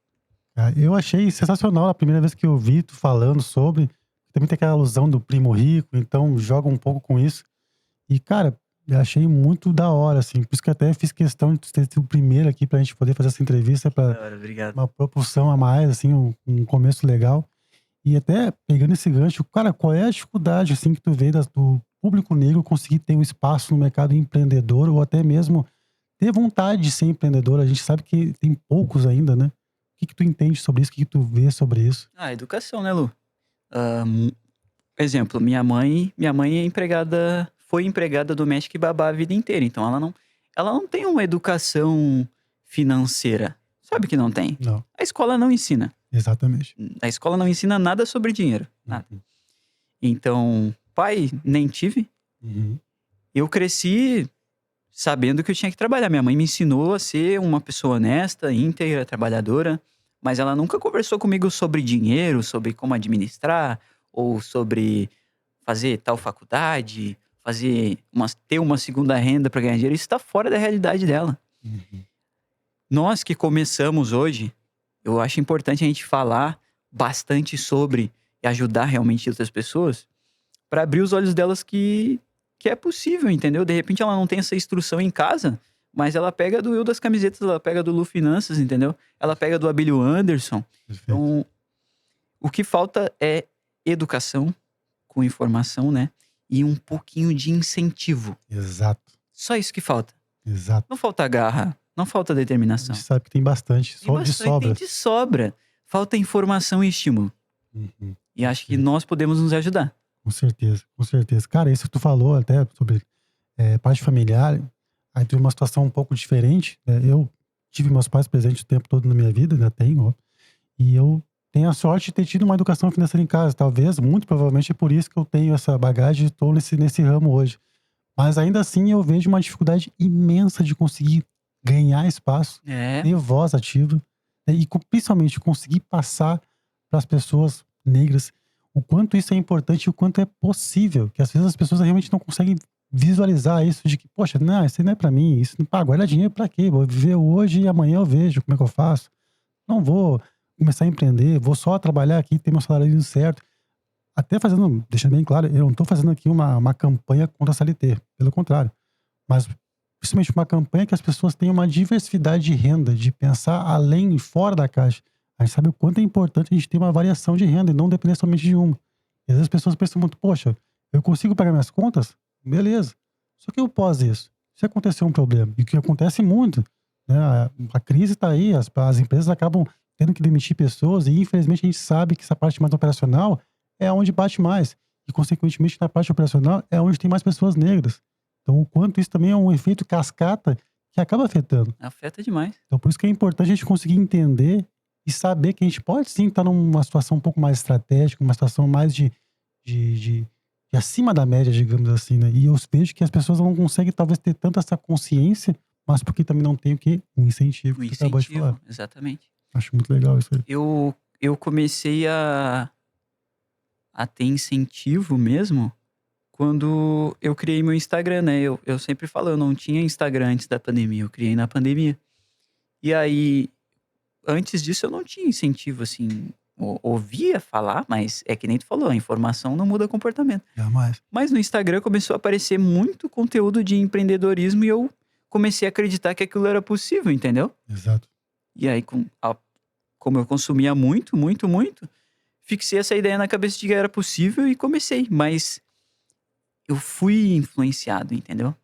Eu achei sensacional a primeira vez que eu vi tu falando sobre. Também tem aquela alusão do primo rico, então joga um pouco com isso. E, cara, eu achei muito da hora, assim. Por isso que até fiz questão de ter sido o primeiro aqui pra gente poder fazer essa entrevista, pra Da hora, obrigado. uma propulsão a mais, assim, um começo legal. E até pegando esse gancho, cara, qual é a dificuldade, assim, que tu vê do público negro conseguir ter um espaço no mercado empreendedor ou até mesmo ter vontade de ser empreendedor? A gente sabe que tem poucos ainda, né? O que tu entende sobre isso? O que tu vê sobre isso? Educação, né, Lu? Exemplo, minha mãe é empregada, foi empregada doméstica e babá a vida inteira. Então ela não tem uma educação financeira. Sabe que não tem? Não, A escola não ensina. exatamente. A escola não ensina nada sobre dinheiro. Nada. Uhum. Então, pai, nem tive. Uhum. Eu cresci sabendo que eu tinha que trabalhar. Minha mãe me ensinou a ser uma pessoa honesta, íntegra, trabalhadora, mas ela nunca conversou comigo sobre dinheiro, sobre como administrar, ou sobre fazer tal faculdade, ter uma segunda renda para ganhar dinheiro. Isso está fora da realidade dela. Uhum. Nós que começamos hoje, eu acho importante a gente falar bastante sobre e ajudar realmente outras pessoas para abrir os olhos delas que é possível, entendeu? De repente ela não tem essa instrução em casa, mas ela pega do Eu das Camisetas, ela pega do Lu Finanças, entendeu? Ela pega do Abílio Anderson. Perfeito. Então, o que falta é educação com informação, né? E um pouquinho de incentivo. Exato, Só isso que falta. exato. Não falta garra, não falta A determinação. gente sabe que tem bastante, Tem só de bastante, sobra. tem de sobra. Falta informação e estímulo. Uhum. E acho que nós podemos nos ajudar. Com certeza, com certeza. Cara, isso que tu falou até sobre parte familiar, aí teve uma situação um pouco diferente. Eu tive meus pais presentes o tempo todo na minha vida, ainda tenho, ó. E eu tenho a sorte de ter tido uma educação financeira em casa. Talvez, muito provavelmente, é por isso que eu tenho essa bagagem e estou nesse ramo hoje. Mas ainda assim eu vejo uma dificuldade imensa de conseguir ganhar espaço, ter voz ativa, né, e principalmente conseguir passar para as pessoas negras o quanto isso é importante e o quanto é possível. Que às vezes as pessoas realmente não conseguem visualizar isso de que, poxa, não, isso aí não é pra mim, isso não guardar dinheiro pra quê? Vou viver hoje e amanhã eu vejo como é que eu faço. Não vou começar a empreender, vou só trabalhar aqui, ter meu salário certo. Até fazendo, deixando bem claro, eu não tô fazendo aqui uma campanha contra a CLT, pelo contrário. Mas principalmente uma campanha que as pessoas tenham uma diversidade de renda, de pensar além e fora da caixa. A gente sabe o quanto é importante a gente ter uma variação de renda e não depender somente de uma. E às vezes as pessoas pensam muito, poxa, eu consigo pagar minhas contas? Beleza. Só que eu pós isso. Se acontecer um problema, e o que acontece muito, né? A crise está aí, as empresas acabam tendo que demitir pessoas e infelizmente a gente sabe que essa parte mais operacional é onde bate mais. E consequentemente na parte operacional é onde tem mais pessoas negras. Então o quanto isso também é um efeito cascata que acaba afetando. Afeta demais. Então por isso que é importante a gente conseguir entender e saber que a gente pode sim estar numa situação um pouco mais estratégica, uma situação mais de acima da média, digamos assim, né? E eu vejo que as pessoas não conseguem talvez ter tanta essa consciência, mas porque também não tem o quê? Um incentivo, que tu acabou de falar. Exatamente. Acho muito legal isso aí. Eu comecei a ter incentivo mesmo quando eu criei meu Instagram, né? Eu sempre falo, eu não tinha Instagram antes da pandemia, eu criei na pandemia. E aí, antes disso eu não tinha incentivo, assim, ouvia falar, mas é que nem tu falou, a informação não muda comportamento. Jamais. Mas no Instagram começou a aparecer muito conteúdo de empreendedorismo e eu comecei a acreditar que aquilo era possível, entendeu? Exato. E aí, como eu consumia muito, muito, muito, fixei essa ideia na cabeça de que era possível e comecei. Mas eu fui influenciado, entendeu?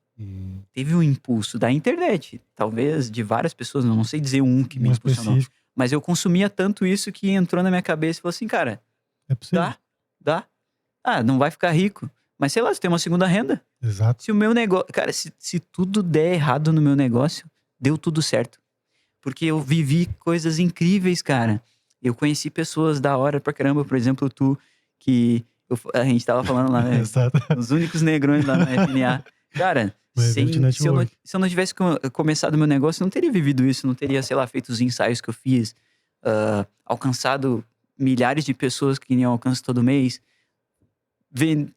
Teve um impulso da internet, talvez de várias pessoas, eu não sei dizer um que me Um impulsionou. específico. Mas eu consumia tanto isso que entrou na minha cabeça e falou assim, cara, É possível. dá. Ah, não vai ficar rico. Mas sei lá, você tem uma segunda renda. Exato. Se o meu negócio... Cara, se tudo der errado no meu negócio, deu tudo certo. Porque eu vivi coisas incríveis, cara. Eu conheci pessoas da hora pra caramba. Por exemplo, tu, que a gente tava falando lá, né? Exato. Os únicos negrões lá na FNA. Cara, No evento de se eu network. não tivesse começado meu negócio, eu não teria vivido isso. Não teria, sei lá, feito os ensaios que eu fiz. Alcançado milhares de pessoas que nem eu alcanço todo mês.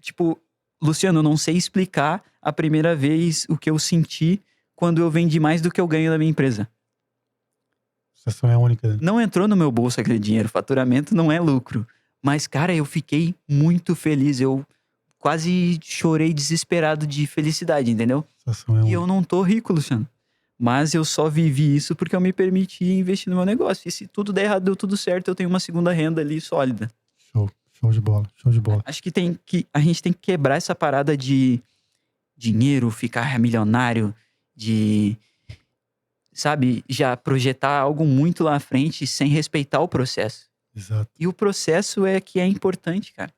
Tipo, Luciano, eu não sei explicar a primeira vez o que eu senti quando eu vendi mais do que eu ganho na minha empresa. A sensação é única, né? Não entrou no meu bolso aquele dinheiro, faturamento não é lucro. Mas, cara, eu fiquei muito feliz. Eu quase chorei desesperado de felicidade, entendeu? A sensação é E única. eu não tô rico, Luciano. Mas eu só vivi isso porque eu me permiti investir no meu negócio. E se tudo der errado, deu tudo certo, eu tenho uma segunda renda ali sólida. Show de bola, show de bola. Acho que a gente tem que quebrar essa parada de dinheiro, ficar milionário, de, sabe, já projetar algo muito lá à frente sem respeitar o processo. Exato. E o processo é que é importante, cara.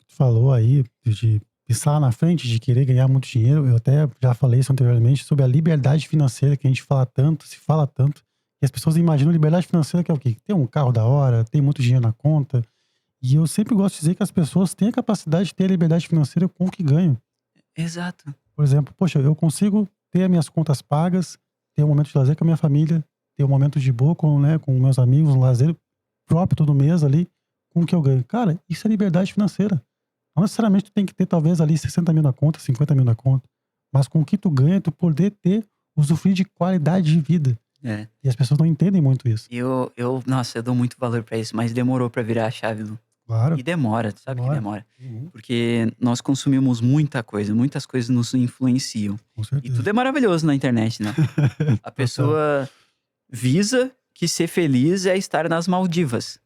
Tu falou aí de pensar lá na frente, de querer ganhar muito dinheiro. Eu até já falei isso anteriormente sobre a liberdade financeira, que a gente fala tanto, se fala tanto. E as pessoas imaginam liberdade financeira que é o quê? Ter um carro da hora, ter muito dinheiro na conta. E eu sempre gosto de dizer que as pessoas têm a capacidade de ter a liberdade financeira com o que ganham. Exato. Por exemplo, poxa, eu consigo ter as minhas contas pagas, ter um momento de lazer com a minha família, ter um momento de boa com meus amigos, um lazer próprio todo mês ali, com o que eu ganho. Cara, isso é liberdade financeira. Não necessariamente tu tem que ter talvez ali 60 mil na conta, 50 mil na conta. Mas com o que tu ganha, tu poder usufruir de qualidade de vida. É. E as pessoas não entendem muito isso. Nossa, eu dou muito valor pra isso, mas demorou pra virar a chave, Lu. Claro. E demora, tu sabe que demora. Uhum. Porque nós consumimos muita coisa, muitas coisas nos influenciam. Com E certeza. tudo é maravilhoso na internet, né? A pessoa visa que ser feliz é estar nas Maldivas.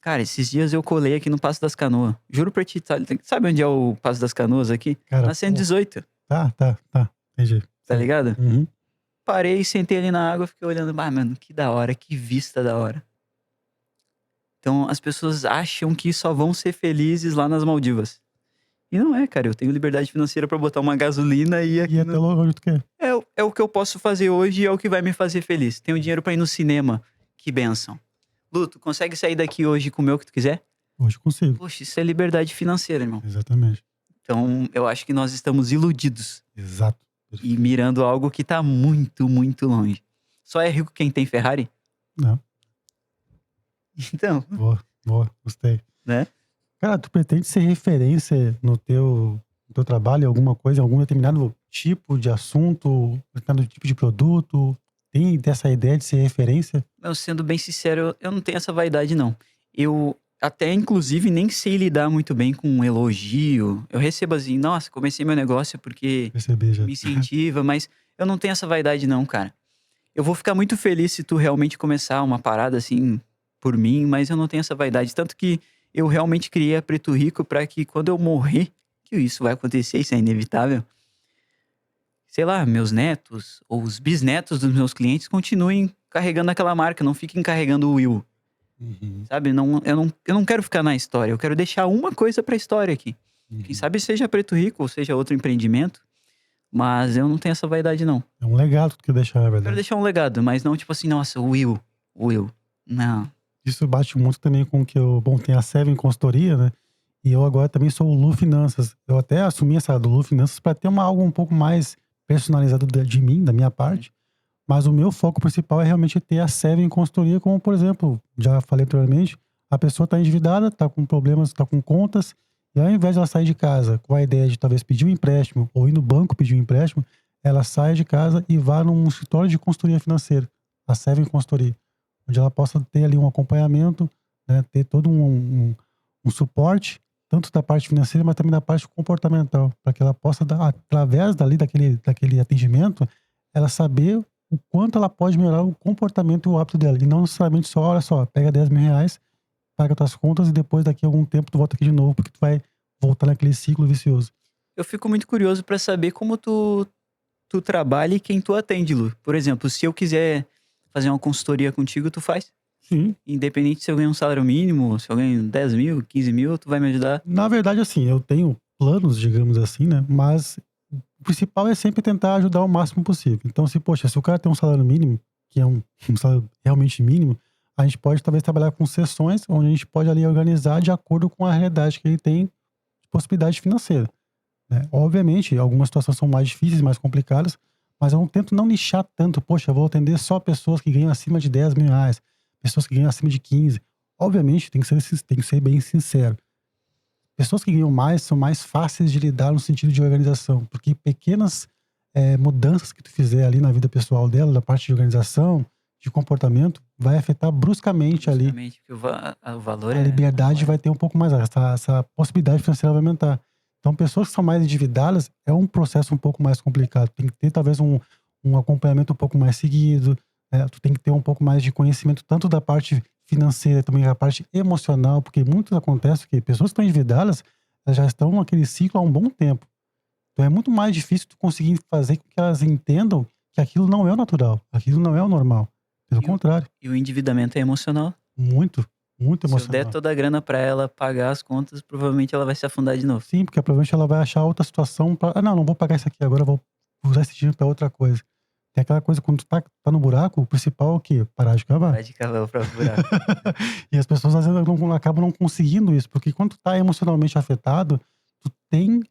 Cara, esses dias eu colei aqui no Passo das Canoas. Juro pra ti, sabe onde é o Passo das Canoas aqui? Cara, Na 118, Tá. Entendi. tá ligado? Uhum. Parei, sentei ali na água, fiquei olhando. Mano, que da hora, que vista da hora. Então, as pessoas acham que só vão ser felizes lá nas Maldivas. E não é, cara. Eu tenho liberdade financeira pra botar uma gasolina e aqui E até logo onde tu quer. É o que eu posso fazer hoje e é o que vai me fazer feliz. Tenho dinheiro pra ir no cinema. Que bênção. Lu, tu consegue sair daqui hoje e comer o que tu quiser? Hoje consigo. Poxa, isso é liberdade financeira, irmão. Exatamente. Então, eu acho que nós estamos iludidos Exato. e mirando algo que tá muito, muito longe. Só é rico quem tem Ferrari? Não. Então, Boa. Gostei. né? Cara, tu pretende ser referência no teu trabalho em alguma coisa, em algum determinado tipo de assunto, determinado tipo de produto? Tem dessa ideia de ser referência? Eu, sendo bem sincero, eu não tenho essa vaidade, não. Eu até, inclusive, nem sei lidar muito bem com um elogio. Eu recebo assim, nossa, comecei meu negócio porque Perceber já. me incentiva, mas eu não tenho essa vaidade, não, cara. Eu vou ficar muito feliz se tu realmente começar uma parada assim por mim, mas eu não tenho essa vaidade. Tanto que eu realmente criei a Preto Rico pra que quando eu morrer, que isso vai acontecer, isso é inevitável. Sei lá, meus netos ou os bisnetos dos meus clientes continuem carregando aquela marca, não fiquem carregando o Will, Uhum. sabe? Eu não quero ficar na história, eu quero deixar uma coisa pra história aqui. Quem sabe seja Preto Rico ou seja outro empreendimento, mas eu não tenho essa vaidade, não. É um legado que tu quer deixar, na Eu quero verdade. deixar um legado, mas não tipo assim, nossa, o Will. Não. Isso bate muito também com o que eu... Bom, tem a Seven Consultoria, né? E eu agora também sou o Lu Finanças. Eu até assumi essa do Lu Finanças para ter algo um pouco mais personalizado de mim, da minha parte. Mas o meu foco principal é realmente ter a Seven Consultoria, como, por exemplo, já falei anteriormente, a pessoa está endividada, está com problemas, está com contas, e ao invés de ela sair de casa com a ideia de talvez pedir um empréstimo ou ir no banco pedir um empréstimo, ela sai de casa e vá num escritório de consultoria financeira, a Seven Consultoria, onde ela possa ter ali um acompanhamento, né, ter todo um suporte, tanto da parte financeira, mas também da parte comportamental, para que ela possa, através daquele atendimento, ela saber o quanto ela pode melhorar o comportamento e o hábito dela. E não necessariamente só, olha só, pega 10 mil reais, paga tuas contas e depois daqui a algum tempo tu volta aqui de novo, porque tu vai voltar naquele ciclo vicioso. Eu fico muito curioso pra saber como tu trabalha e quem tu atende, Lu. Por exemplo, se eu quiser fazer uma consultoria contigo, tu faz. Sim. Independente se eu ganho um salário mínimo, se eu ganho 10 mil, 15 mil, tu vai me ajudar. Na verdade, assim, eu tenho planos, digamos assim, né? Mas o principal é sempre tentar ajudar o máximo possível. Então, se o cara tem um salário mínimo, que é um salário realmente mínimo, a gente pode talvez trabalhar com sessões onde a gente pode ali organizar de acordo com a realidade que ele tem de possibilidade financeira, né? Obviamente, algumas situações são mais difíceis, mais complicadas, mas eu tento não nichar tanto. Poxa, eu vou atender só pessoas que ganham acima de 10 mil reais, pessoas que ganham acima de 15. Obviamente, tem que ser bem sincero. Pessoas que ganham mais são mais fáceis de lidar no sentido de organização, porque pequenas mudanças que tu fizer ali na vida pessoal dela, da parte de organização, de comportamento, vai afetar bruscamente ali. Justamente, porque o valor A é liberdade maior. vai ter um pouco mais, essa possibilidade financeira vai aumentar. Então, pessoas que são mais endividadas é um processo um pouco mais complicado. Tem que ter talvez um acompanhamento um pouco mais seguido, né? Tu tem que ter um pouco mais de conhecimento tanto da parte financeira, também da parte emocional, porque muito acontece que pessoas que estão endividadas, elas já estão naquele ciclo há um bom tempo. Então é muito mais difícil tu conseguir fazer com que elas entendam que aquilo não é o natural, aquilo não é o normal. Pelo E o, contrário, e o endividamento é emocional. muito, muito Se eu der emocional. toda a grana pra ela pagar as contas, provavelmente ela vai se afundar de novo. Sim, porque provavelmente ela vai achar outra situação pra. Ah, não vou pagar isso aqui agora, eu vou usar esse dinheiro pra outra coisa. Tem aquela coisa, quando tu tá no buraco, o principal é o quê? Parar de cavar. Vai de cavalo pra buraco. E as pessoas às vezes acabam não conseguindo isso, porque quando tu tá emocionalmente afetado, tu tende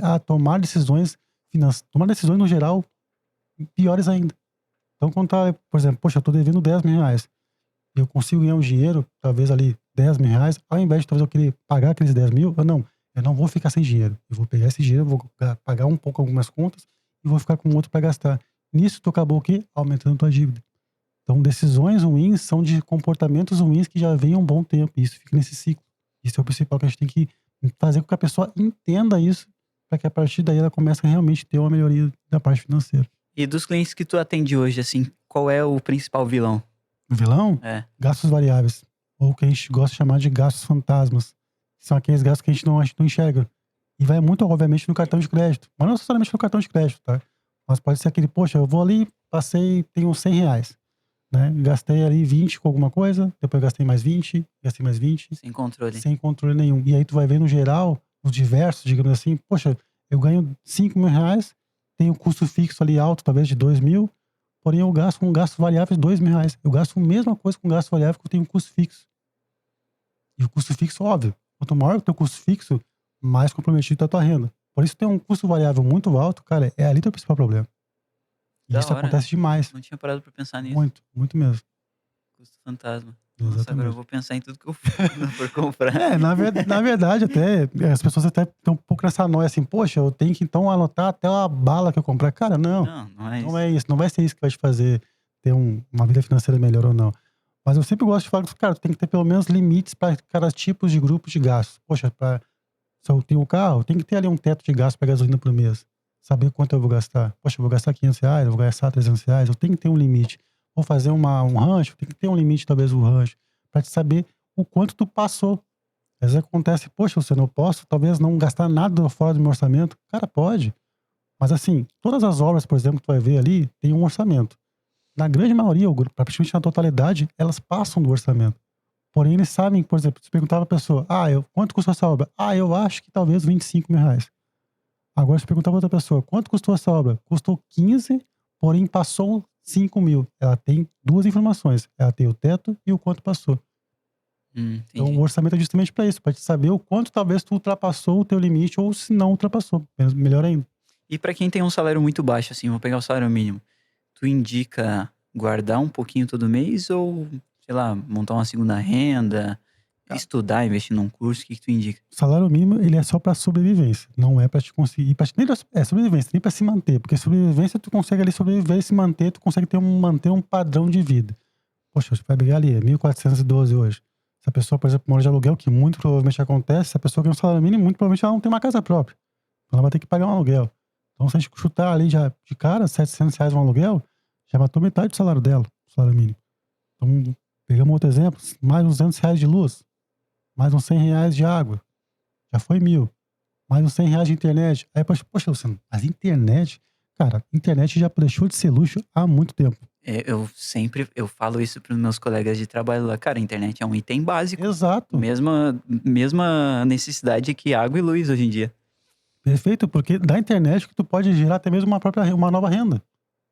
a tomar decisões tomar decisões no geral piores ainda. Então quando tá, por exemplo, poxa, eu tô devendo 10 mil reais. Eu consigo ganhar um dinheiro, talvez ali 10 mil reais, ao invés de talvez eu querer pagar aqueles 10 mil, eu não vou ficar sem dinheiro. Eu vou pegar esse dinheiro, vou pagar um pouco algumas contas e vou ficar com outro para gastar. Nisso tu acabou o quê? Aumentando tua dívida. Então decisões ruins são de comportamentos ruins que já vêm há um bom tempo. E isso fica nesse ciclo. Isso é o principal que a gente tem que fazer com que a pessoa entenda isso, para que a partir daí ela comece a realmente ter uma melhoria da parte financeira. E dos clientes que tu atende hoje, assim, qual é o principal vilão? O vilão? É. Gastos variáveis. Ou o que a gente gosta de chamar de gastos fantasmas. Que são aqueles gastos que a gente não enxerga. E vai muito, obviamente, no cartão de crédito. Mas não necessariamente no cartão de crédito, tá? Mas pode ser aquele, poxa, eu vou ali, tenho 100 reais. Né? Gastei ali 20 com alguma coisa, depois gastei mais 20, gastei mais 20. Sem controle. Sem controle nenhum. E aí tu vai ver no geral, os diversos, digamos assim, poxa, eu ganho 5 mil reais, tenho um custo fixo ali alto, talvez de 2 mil, porém eu gasto com um gasto variável de 2 mil reais. Eu gasto a mesma coisa com gasto variável que eu tenho um custo fixo. E o custo fixo, óbvio, quanto maior o teu custo fixo, mais comprometido tá a tua renda. Por isso tem um custo variável muito alto, cara, é ali teu principal problema. E Da isso hora. acontece demais. Não tinha parado pra pensar nisso. Muito, muito mesmo. Custo fantasma. Nossa, agora Exatamente. eu vou pensar em tudo que eu for comprar. Na verdade, até as pessoas até estão um pouco nessa noia assim, poxa, eu tenho que então anotar até a bala que eu comprar. Cara, não Não é isso. é isso. Não vai ser isso que vai te fazer ter uma vida financeira melhor ou não. Mas eu sempre gosto de falar que, cara, tu tem que ter pelo menos limites para cada tipo de grupo de gastos. Poxa, se eu tenho um carro, tem que ter ali um teto de gasto para gasolina por mês. Saber quanto eu vou gastar. Poxa, eu vou gastar 500 reais, eu vou gastar 300 reais. Eu tenho que ter um limite. Vou fazer um rancho, tem que ter um limite, talvez, o rancho. Pra te saber o quanto tu passou. Às vezes acontece, poxa, você não posso, talvez não gastar nada fora do meu orçamento. Cara, pode. Mas assim, todas as obras, por exemplo, que tu vai ver ali, tem um orçamento. Na grande maioria, praticamente na totalidade, elas passam do orçamento. Porém, eles sabem, por exemplo, se perguntar pra pessoa, quanto custou essa obra? Eu acho que talvez 25 mil reais. Agora, se perguntar pra outra pessoa, quanto custou essa obra? Custou 15, porém passou 5 mil. Ela tem duas informações. Ela tem o teto e o quanto passou. Então, o orçamento é justamente para isso, para te saber o quanto talvez tu ultrapassou o teu limite ou se não ultrapassou. Melhor ainda. E pra quem tem um salário muito baixo, assim, vou pegar o salário mínimo, tu indica guardar um pouquinho todo mês ou, sei lá, montar uma segunda renda, estudar, investir num curso, o que tu indica? O salário mínimo, ele é só para sobrevivência. Não é para te conseguir, nem sobrevivência, nem para se manter. Porque sobrevivência, tu consegue ali sobreviver e se manter, tu consegue manter um padrão de vida. Poxa, você vai pegar ali, 1.412 hoje. Se a pessoa, por exemplo, mora de aluguel, que muito provavelmente acontece, se a pessoa ganha um salário mínimo, muito provavelmente ela não tem uma casa própria. Então ela vai ter que pagar um aluguel. Então se a gente chutar ali já de cara, 700 reais um aluguel, já matou metade do salário dela, o salário mínimo. Então, pegamos outro exemplo, mais uns 200 reais de luz. mais uns R$ 100 de água, já foi 1.000. Mais uns R$ 100 de internet. Aí, poxa, Luciano, mas internet, cara, internet já deixou de ser luxo há muito tempo. Eu falo isso para os meus colegas de trabalho lá. Cara, a internet é um item básico. Exato. Mesma necessidade que água e luz hoje em dia. Perfeito, porque da internet que tu pode gerar até mesmo uma nova renda.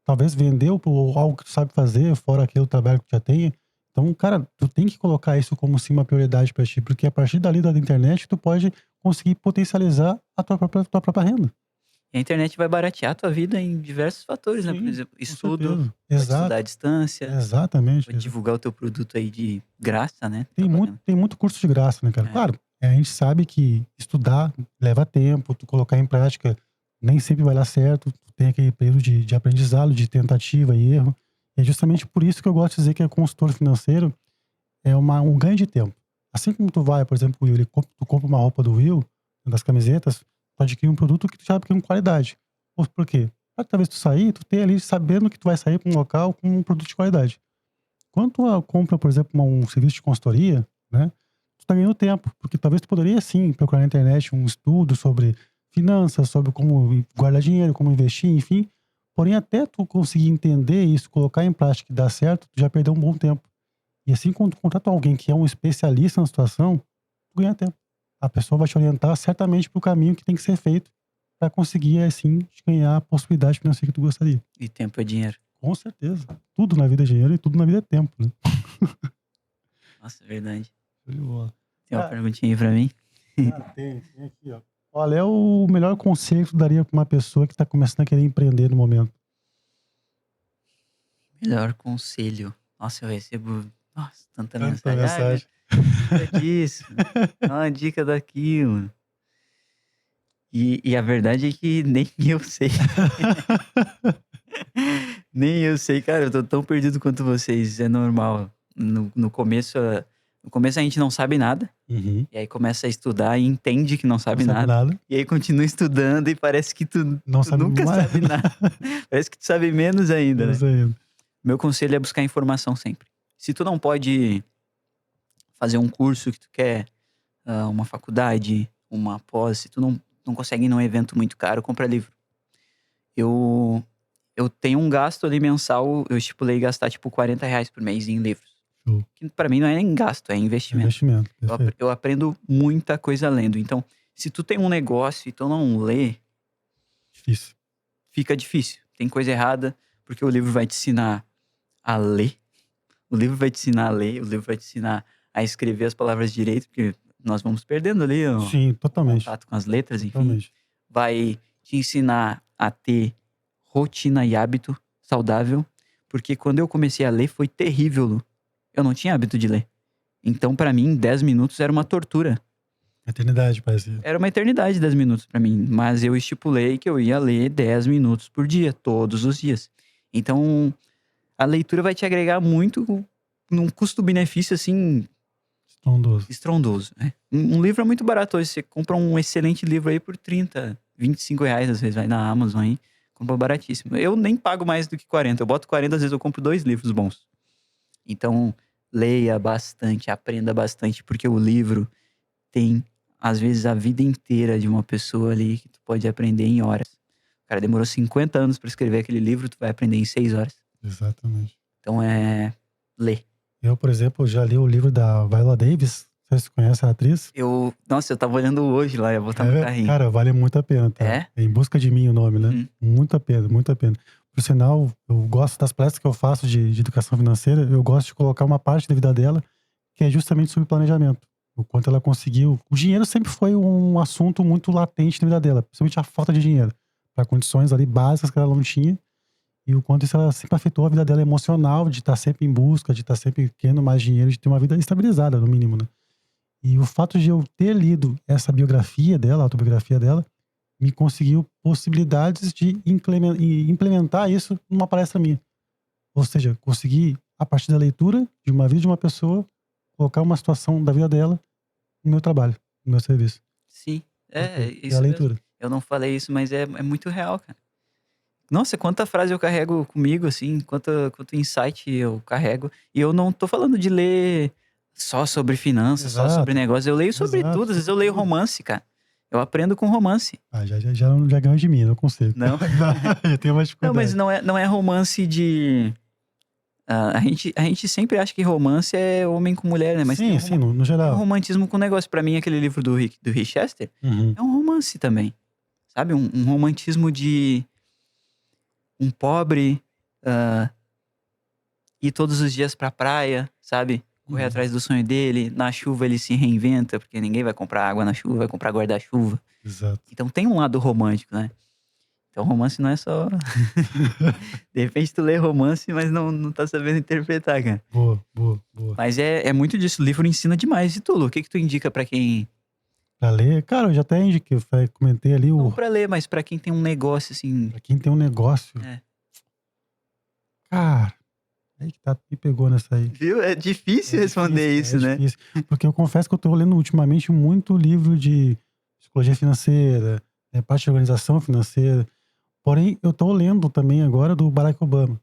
Talvez vender algo que tu sabe fazer, fora aquele trabalho que tu já tem. Então, cara, tu tem que colocar isso como sim uma prioridade pra ti, porque a partir dali da internet tu pode conseguir potencializar a tua própria renda. E a internet vai baratear a tua vida em diversos fatores, né? Por Sim, exemplo, com estudo, certeza. pode estudar à Exato, distância, exatamente. pode divulgar o teu produto aí de graça, né? Tem muito, Trabalhando. tem muito curso de graça, né, cara? É. Claro, a gente sabe que estudar leva tempo, tu colocar em prática nem sempre vai dar certo, tu tem aquele período de aprendizado, de tentativa e erro. E é justamente por isso que eu gosto de dizer que o consultor financeiro é um ganho de tempo. Assim como tu vai, por exemplo, o Will, tu compra uma roupa do Will, das camisetas, tu adquire um produto que tu sabe que é com qualidade. Por quê? Pra que talvez tu sair, tu tenha ali sabendo que tu vai sair para um local com um produto de qualidade. Quando tu compra, por exemplo, um serviço de consultoria, né, tu tá ganhando tempo, porque talvez tu poderia sim procurar na internet um estudo sobre finanças, sobre como guardar dinheiro, como investir, enfim. Porém, até tu conseguir entender isso, colocar em prática e dar certo, tu já perdeu um bom tempo. E assim, quando tu contrata alguém que é um especialista na situação, tu ganha tempo. A pessoa vai te orientar certamente para o caminho que tem que ser feito para conseguir, assim, ganhar a possibilidade financeira que tu gostaria. E tempo é dinheiro. Com certeza. Tudo na vida é dinheiro e tudo na vida é tempo, né? Nossa, é verdade. Show de bola. Tem uma Ah, perguntinha aí pra mim? tem aqui, ó. Qual é o melhor conselho que tu daria para uma pessoa que tá começando a querer empreender no momento? Melhor conselho. Nossa, eu recebo tanta Tanta mensagem. mensagem. Dica disso. Dá uma dica daquilo. E a verdade é que nem eu sei. Nem eu sei, cara. Eu tô tão perdido quanto vocês. É normal. No começo a gente não sabe nada. Uhum. E aí começa a estudar e entende que não Não sabe sabe nada. nada. E aí continua estudando e parece que tu Não sabe nunca mais. sabe nada. Parece que tu sabe menos ainda, né? Menos ainda. Meu conselho é buscar informação sempre. Se tu não pode fazer um curso que tu quer, uma faculdade, uma pós, se tu não consegue ir num evento muito caro, compra livro. Eu tenho um gasto ali mensal, eu estipulei gastar tipo R$ 40 por mês em livros. Show. Que pra mim não é nem gasto, é investimento. Investimento. Perfeito. Eu aprendo muita coisa lendo. Então, se tu tem um negócio e tu não lê, Difícil. fica difícil. Tem coisa errada, porque o livro vai te ensinar a ler. O livro vai te ensinar a ler, o livro vai te ensinar a escrever as palavras direito, porque nós vamos perdendo ali o Sim, totalmente. contato com as letras, enfim. Totalmente. Vai te ensinar a ter rotina e hábito saudável, porque quando eu comecei a ler foi terrível, Lu. Eu não tinha hábito de ler. Então, pra mim, 10 minutos era uma tortura. Eternidade, parece. Era uma eternidade 10 minutos pra mim, mas eu estipulei que eu ia ler 10 minutos por dia, todos os dias. Então, a leitura vai te agregar muito num custo-benefício, assim, Estrondoso. estrondoso, né? Um livro é muito barato hoje. Você compra um excelente livro aí por 30, R$ 25, às vezes vai na Amazon aí. Compra baratíssimo. Eu nem pago mais do que 40. Eu boto 40, às vezes eu compro 2 livros bons. Então, leia bastante, aprenda bastante, porque o livro tem, às vezes, a vida inteira de uma pessoa ali que tu pode aprender em horas. O cara demorou 50 anos pra escrever aquele livro, tu vai aprender em 6 horas. Exatamente. Então, ler. Eu, por exemplo, já li o livro da Viola Davis. Não sei se você conhece a atriz. Nossa, eu tava olhando hoje lá, eu vou botar no carrinho. Cara, vale muito a pena, tá? É? Em Busca de Mim o nome, né? Uhum. Muito a pena, muito a pena. Por sinal, eu gosto das palestras que eu faço de educação financeira, eu gosto de colocar uma parte da vida dela que é justamente sobre planejamento. O quanto ela conseguiu. O dinheiro sempre foi um assunto muito latente na vida dela, principalmente a falta de dinheiro, para condições ali básicas que ela não tinha. E o quanto isso ela sempre afetou a vida dela emocional, de estar sempre em busca, de estar sempre querendo mais dinheiro, de ter uma vida estabilizada, no mínimo, né? E o fato de eu ter lido essa biografia dela, a autobiografia dela, me conseguiu possibilidades de implementar isso numa palestra minha. Ou seja, conseguir, a partir da leitura de uma vida de uma pessoa, colocar uma situação da vida dela no meu trabalho, no meu serviço. Sim, É isso a mesmo. leitura. Eu não falei isso, mas é muito real, cara. Nossa, quanta frase eu carrego comigo, assim, quanto insight eu carrego. E eu não tô falando de ler só sobre finanças, só Exato. sobre negócio. Eu leio sobre Exato, tudo. Às vezes eu sobre leio tudo. romance, cara. Eu aprendo com romance. Já ganhou de mim, não consigo. Não? Eu tenho mais Não, mas dificuldade. não é romance de... a gente sempre acha que romance é homem com mulher, né? Mas Sim, sim, no tem um geral. romantismo com negócio. Pra mim, aquele livro do Rick Chester Uhum. é um romance também. Sabe? Um romantismo de um pobre ir todos os dias pra praia, sabe? Correr Uhum. atrás do sonho dele. Na chuva ele se reinventa, porque ninguém vai comprar água na chuva, vai comprar guarda-chuva. Exato. Então tem um lado romântico, né? Então romance não é só... De repente tu lê romance, mas não tá sabendo interpretar, cara. Boa. Mas é muito disso. O livro ensina demais. E tu, Lu, o que tu indica pra quem... Pra ler, cara, eu já até indiquei, comentei ali, Não pra ler, mas pra quem tem um negócio, assim... pra quem tem um negócio. É. Cara, aí que tá, me pegou nessa aí. Viu? É difícil É responder difícil, isso, é né? difícil. Porque eu confesso que eu tô lendo ultimamente muito livro de psicologia financeira, parte de organização financeira. Porém, eu tô lendo também agora do Barack Obama,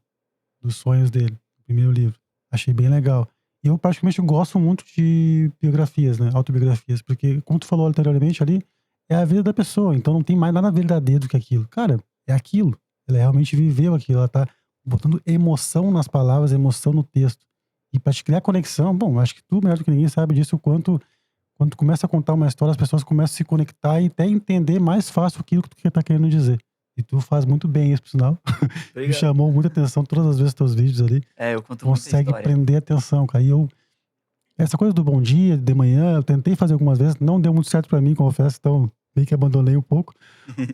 dos sonhos dele, o primeiro livro. Achei bem legal. E eu praticamente gosto muito de biografias, né? Autobiografias. Porque, como tu falou anteriormente ali, é a vida da pessoa. Então não tem mais nada verdadeiro do que aquilo. Cara, é aquilo. Ela realmente viveu aquilo. Ela tá botando emoção nas palavras, emoção no texto. E pra te criar conexão, bom, acho que tu, melhor do que ninguém, sabe disso, o quanto quando tu começa a contar uma história, as pessoas começam a se conectar e até entender mais fácil aquilo que tu tá querendo dizer. E tu faz muito bem isso, por sinal. Me Obrigado. chamou muita atenção todas as vezes teus vídeos ali. É, eu conto muita Consegue história. prender atenção, cara. E essa coisa do bom dia, de manhã, eu tentei fazer algumas vezes, não deu muito certo pra mim, confesso, então meio que abandonei um pouco.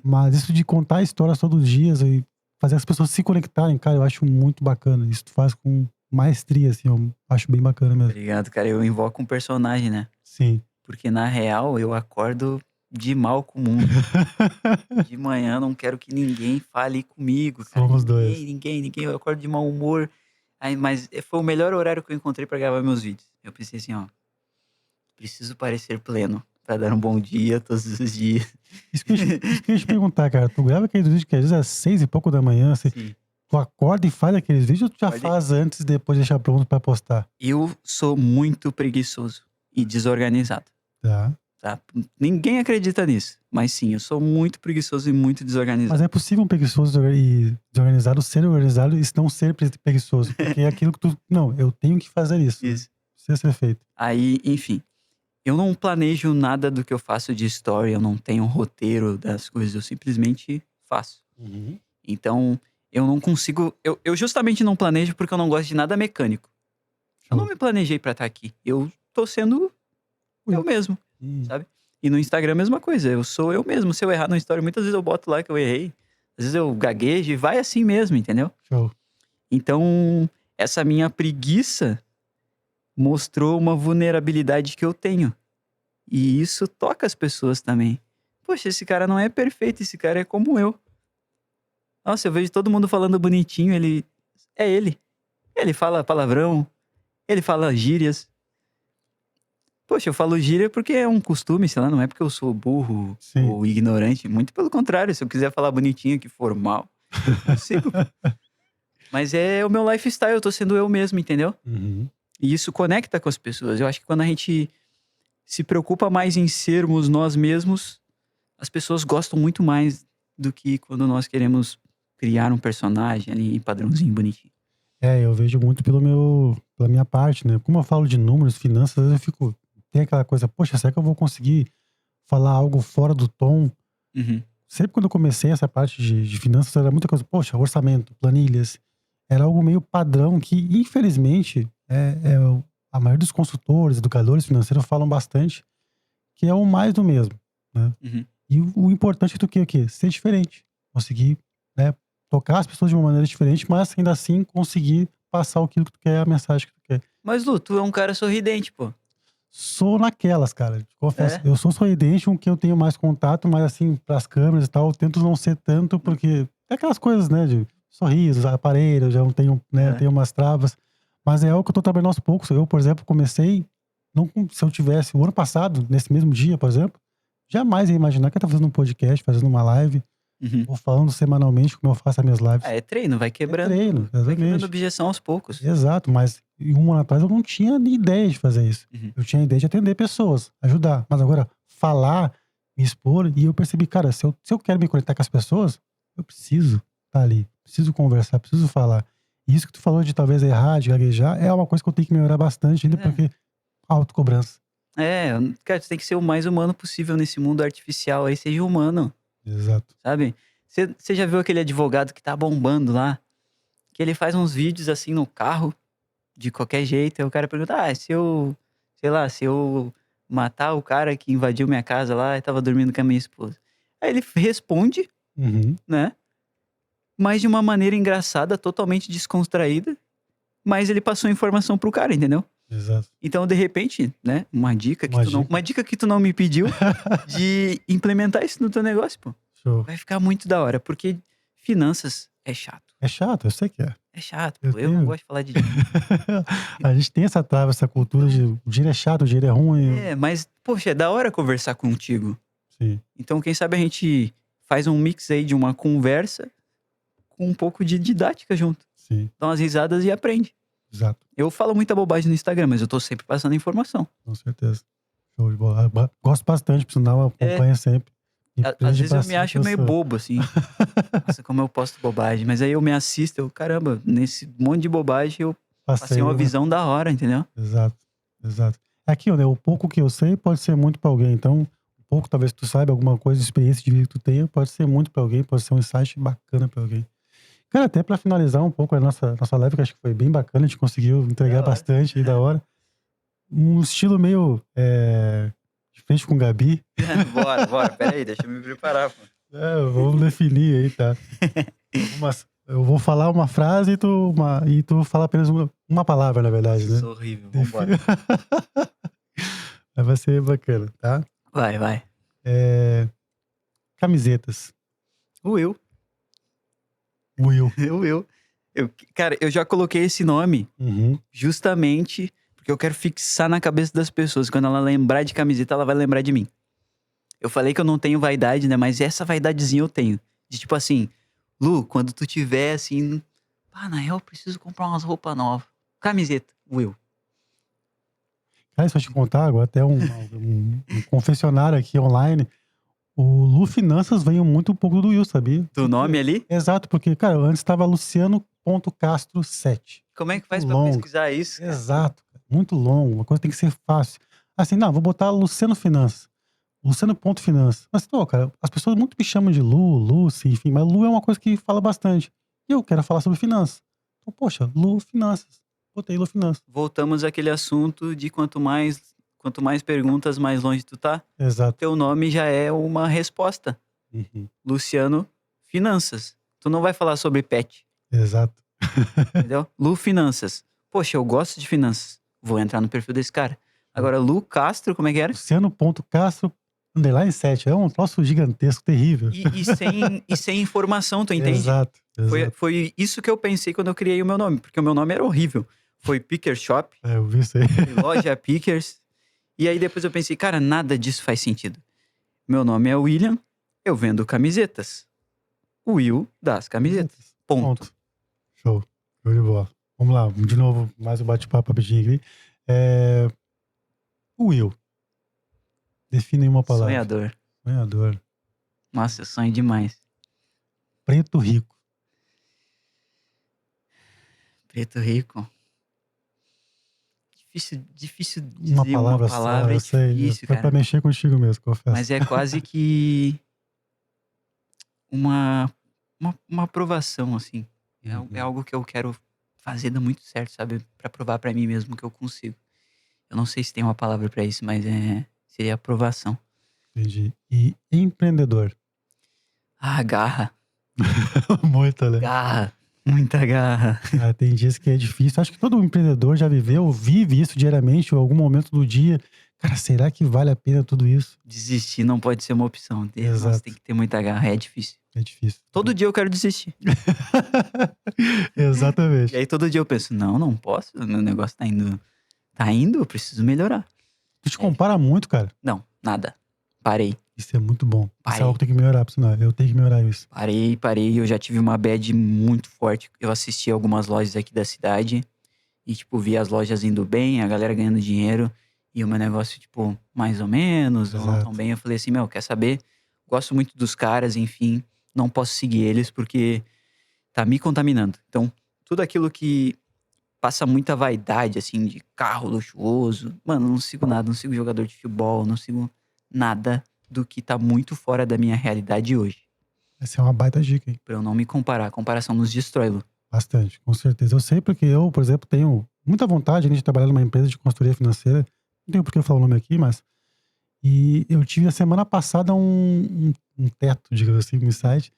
Mas isso de contar histórias todos os dias e fazer as pessoas se conectarem, cara, eu acho muito bacana. Isso tu faz com maestria, assim, eu acho bem bacana mesmo. Obrigado, cara. Eu invoco um personagem, né? Sim. Porque na real eu acordo de mal com o mundo. De manhã não quero que ninguém fale comigo, cara. Somos dois. Ninguém. Eu acordo de mau humor. Aí, mas foi o melhor horário que eu encontrei pra gravar meus vídeos. Eu pensei assim, ó. Preciso parecer pleno pra dar um bom dia todos os dias. Isso que eu ia te perguntar, cara. Tu grava aqueles vídeos que às vezes é 6 e pouco da manhã, assim, Sim. tu acorda e faz aqueles vídeos ou tu já Pode- faz antes e depois deixa pronto pra postar? Eu sou muito preguiçoso e desorganizado. Tá. Tá? Ninguém acredita nisso. Mas sim, eu sou muito preguiçoso e muito desorganizado. Mas é possível um preguiçoso e desorganizado ser organizado e não ser preguiçoso. Porque é aquilo que tu. Não, eu tenho que fazer isso. Né? Isso. Precisa ser feito. Aí, enfim. Eu não planejo nada do que eu faço de story. Eu não tenho um roteiro das coisas. Eu simplesmente faço. Então, eu não consigo... Eu justamente não planejo porque eu não gosto de nada mecânico. Eu não me planejei pra estar aqui. Eu tô sendo eu mesmo, sabe? E no Instagram a mesma coisa. Eu sou eu mesmo. Se eu errar na story, muitas vezes eu boto lá que eu errei. Às vezes eu gaguejo e vai assim mesmo, entendeu? Show. Então, essa minha preguiça mostrou uma vulnerabilidade que eu tenho. E isso toca as pessoas também. Poxa, esse cara não é perfeito, esse cara é como eu. Nossa, eu vejo todo mundo falando bonitinho, ele... É ele. Ele fala palavrão, ele fala gírias. Poxa, eu falo gíria porque é um costume, sei lá, não é porque eu sou burro Sim. ou ignorante. Muito pelo contrário, se eu quiser falar bonitinho aqui, formal, eu consigo. Mas é o meu lifestyle, eu tô sendo eu mesmo, entendeu? E isso conecta com as pessoas. Eu acho que quando a gente se preocupa mais em sermos nós mesmos, as pessoas gostam muito mais do que quando nós queremos criar um personagem ali, padrãozinho bonitinho. Eu vejo muito pela minha parte, né? Como eu falo de números, finanças, às vezes eu fico... Tem aquela coisa, poxa, será que eu vou conseguir falar algo fora do tom? Sempre quando eu comecei essa parte de finanças, era muita coisa, poxa, orçamento, planilhas. Era algo meio padrão que, infelizmente, a maioria dos consultores, educadores financeiros falam bastante, que é o mais do mesmo, né? E o importante é tu o quê? Ser diferente. Conseguir, né, tocar as pessoas de uma maneira diferente, mas ainda assim conseguir passar aquilo que tu quer, a mensagem que tu quer. Mas, Lu, tu é um cara sorridente, pô. Sou naquelas, cara. Te confesso. Eu sou sorridente, com quem eu tenho mais contato, mas assim, pras câmeras e tal, eu tento não ser tanto, porque é aquelas coisas, né, de sorrisos, aparelho, já não tenho, né, tenho umas travas. Mas é algo que eu tô trabalhando aos poucos. Eu, por exemplo, comecei, se eu tivesse o ano passado, nesse mesmo dia, por exemplo, jamais ia imaginar que eu ia estar fazendo um podcast, fazendo uma live, ou falando semanalmente como eu faço as minhas lives. É treino, vai quebrando. É treino, Vai quebrando exatamente. objeção aos poucos. Exato, mas E um ano atrás eu não tinha nem ideia de fazer isso. Uhum. Eu tinha a ideia de atender pessoas, ajudar. Mas agora, falar, me expor, e eu percebi, cara, se eu quero me conectar com as pessoas, eu preciso estar ali, preciso conversar, preciso falar. E isso que tu falou de talvez errar, de gaguejar, é uma coisa que eu tenho que melhorar bastante ainda, É. porque autocobrança. Cara, você tem que ser o mais humano possível nesse mundo artificial aí, seja humano, Exato. sabe? Você já viu aquele advogado que tá bombando lá? Que ele faz uns vídeos assim no carro, de qualquer jeito, aí o cara pergunta, se eu, sei lá, se eu matar o cara que invadiu minha casa lá e tava dormindo com a minha esposa. Aí ele responde, Uhum. né? Mas de uma maneira engraçada, totalmente descontraída, mas ele passou informação pro cara, entendeu? Exato. Então, de repente, né, uma dica Uma que tu não me pediu de implementar isso no teu negócio, pô. Show. Vai ficar muito da hora, porque finanças é chato. É chato, eu sei que é. É chato, Eu pô. Eu não tenho- gosto de falar de dinheiro. A gente tem essa trava, essa cultura de o dinheiro é chato, o dinheiro é ruim. Mas, poxa, é da hora conversar contigo. Sim, Então, quem sabe a gente faz um mix aí de uma conversa com um pouco de didática junto. sim, Dá umas risadas e aprende. exato, Eu falo muita bobagem no Instagram, mas eu tô sempre passando informação. com certeza. Show de bola. Gosto bastante, por sinal, acompanha sempre. E Às aprende vezes eu me bastante acho com meio você. bobo, assim. Nossa, como eu posto bobagem. Mas aí eu me assisto, caramba, nesse monte de bobagem eu passei uma né? visão da hora, entendeu? Exato, exato. É aquilo, né? O pouco que eu sei pode ser muito pra alguém. Então, o pouco talvez tu saiba, alguma coisa, experiência de vida que tu tenha, pode ser muito pra alguém, pode ser um insight bacana pra alguém. Cara, até pra finalizar um pouco a nossa live, que acho que foi bem bacana, a gente conseguiu entregar Da hora. bastante aí da hora. Um estilo meio de frente com o Gabi. Bora. Pera aí, deixa eu me preparar, pô. Vamos definir aí, tá? Eu vou falar uma frase e tu fala apenas uma palavra, na verdade, né? Sou horrível, vambora. Vai ser bacana, tá? Vai. Camisetas. O Will. Will. Cara, eu já coloquei esse nome Uhum. justamente porque eu quero fixar na cabeça das pessoas. Quando ela lembrar de camiseta, ela vai lembrar de mim. Eu falei que eu não tenho vaidade, né? Mas essa vaidadezinha eu tenho. De tipo assim, Lu, quando tu tiver assim... na real, eu preciso comprar umas roupas novas. Camiseta, Will. Cara, só te contar agora, até um confessionário aqui online. O Lu Finanças veio muito um pouco do Will, sabia? Do nome ali? Exato, porque, cara, antes estava Luciano.castro7. Como é que faz pra Longo. pesquisar isso? Cara? Exato, cara, muito longo, uma coisa tem que ser fácil. Assim, não, vou botar Luciano Finanças. Luciano.finanças. Mas, pô, cara, as pessoas muito me chamam de Lu, Lucy, enfim, mas Lu é uma coisa que fala bastante. E eu quero falar sobre finanças. Então, poxa, Lu Finanças. Botei Lu Finanças. Voltamos àquele assunto de quanto mais perguntas, mais longe tu tá. Exato. Teu nome já é uma resposta. Uhum. Luciano Finanças. Tu não vai falar sobre pet, Exato. entendeu? Lu Finanças. Poxa, eu gosto de finanças. Vou entrar no perfil desse cara. Agora, Lu Castro, como é que era? Luciano.castro_7. É um troço gigantesco, terrível. E sem informação, tu entende? Exato. Foi isso que eu pensei quando eu criei o meu nome, porque o meu nome era horrível. Foi Picker Shop, Eu vi isso aí. foi Loja Pickers. E aí depois eu pensei, cara, nada disso faz sentido. Meu nome é William, eu vendo camisetas. Will das camisetas. Ponto. Show de bola. Vamos lá, de novo, mais um bate-papo rapidinho aqui. Will. Define uma palavra. Sonhador. Nossa, eu sonho demais. Preto rico. Preto rico. Difícil dizer Uma palavra só, é eu sei. difícil, Foi cara. pra mexer contigo mesmo, confesso. Mas é quase que uma aprovação, assim. É algo que eu quero fazer dar muito certo, sabe? Pra provar pra mim mesmo que eu consigo. Eu não sei se tem uma palavra pra isso, mas seria aprovação. Entendi. E empreendedor. Garra. Muito, né? Garra. Muita garra. Tem dias que é difícil. Acho que todo empreendedor já viveu, vive isso diariamente, ou em algum momento do dia. Cara, será que vale a pena tudo isso? Desistir não pode ser uma opção. Exato. Nossa, tem que ter muita garra. É difícil. É difícil. Todo dia eu quero desistir. Exatamente. E aí todo dia eu penso, não posso. Meu negócio tá indo, eu preciso melhorar. Tu te compara muito, cara. Não, nada. Parei. Isso é muito bom. Isso Parei. é algo que tem que melhorar, por sinal. Eu tenho que melhorar isso. Parei. Eu já tive uma bad muito forte. Eu assisti algumas lojas aqui da cidade. e, tipo, via as lojas indo bem, a galera ganhando dinheiro, e o meu negócio, tipo, mais ou menos, ou não tão Exato. bem. Eu falei assim, meu, quer saber? Gosto muito dos caras, enfim, não posso seguir eles porque tá me contaminando. Então, tudo aquilo que passa muita vaidade, assim, de carro luxuoso, mano, não sigo nada, não sigo jogador de futebol, não sigo nada do que tá muito fora da minha realidade hoje. Essa é uma baita dica, hein? Pra eu não me comparar. A comparação nos destrói, Lu. Bastante, com certeza. Eu sei porque eu, por exemplo, tenho muita vontade de trabalhar numa empresa de consultoria financeira. Não tenho por que eu falar o nome aqui, mas. E eu tive a semana passada um teto, digamos assim, um insight,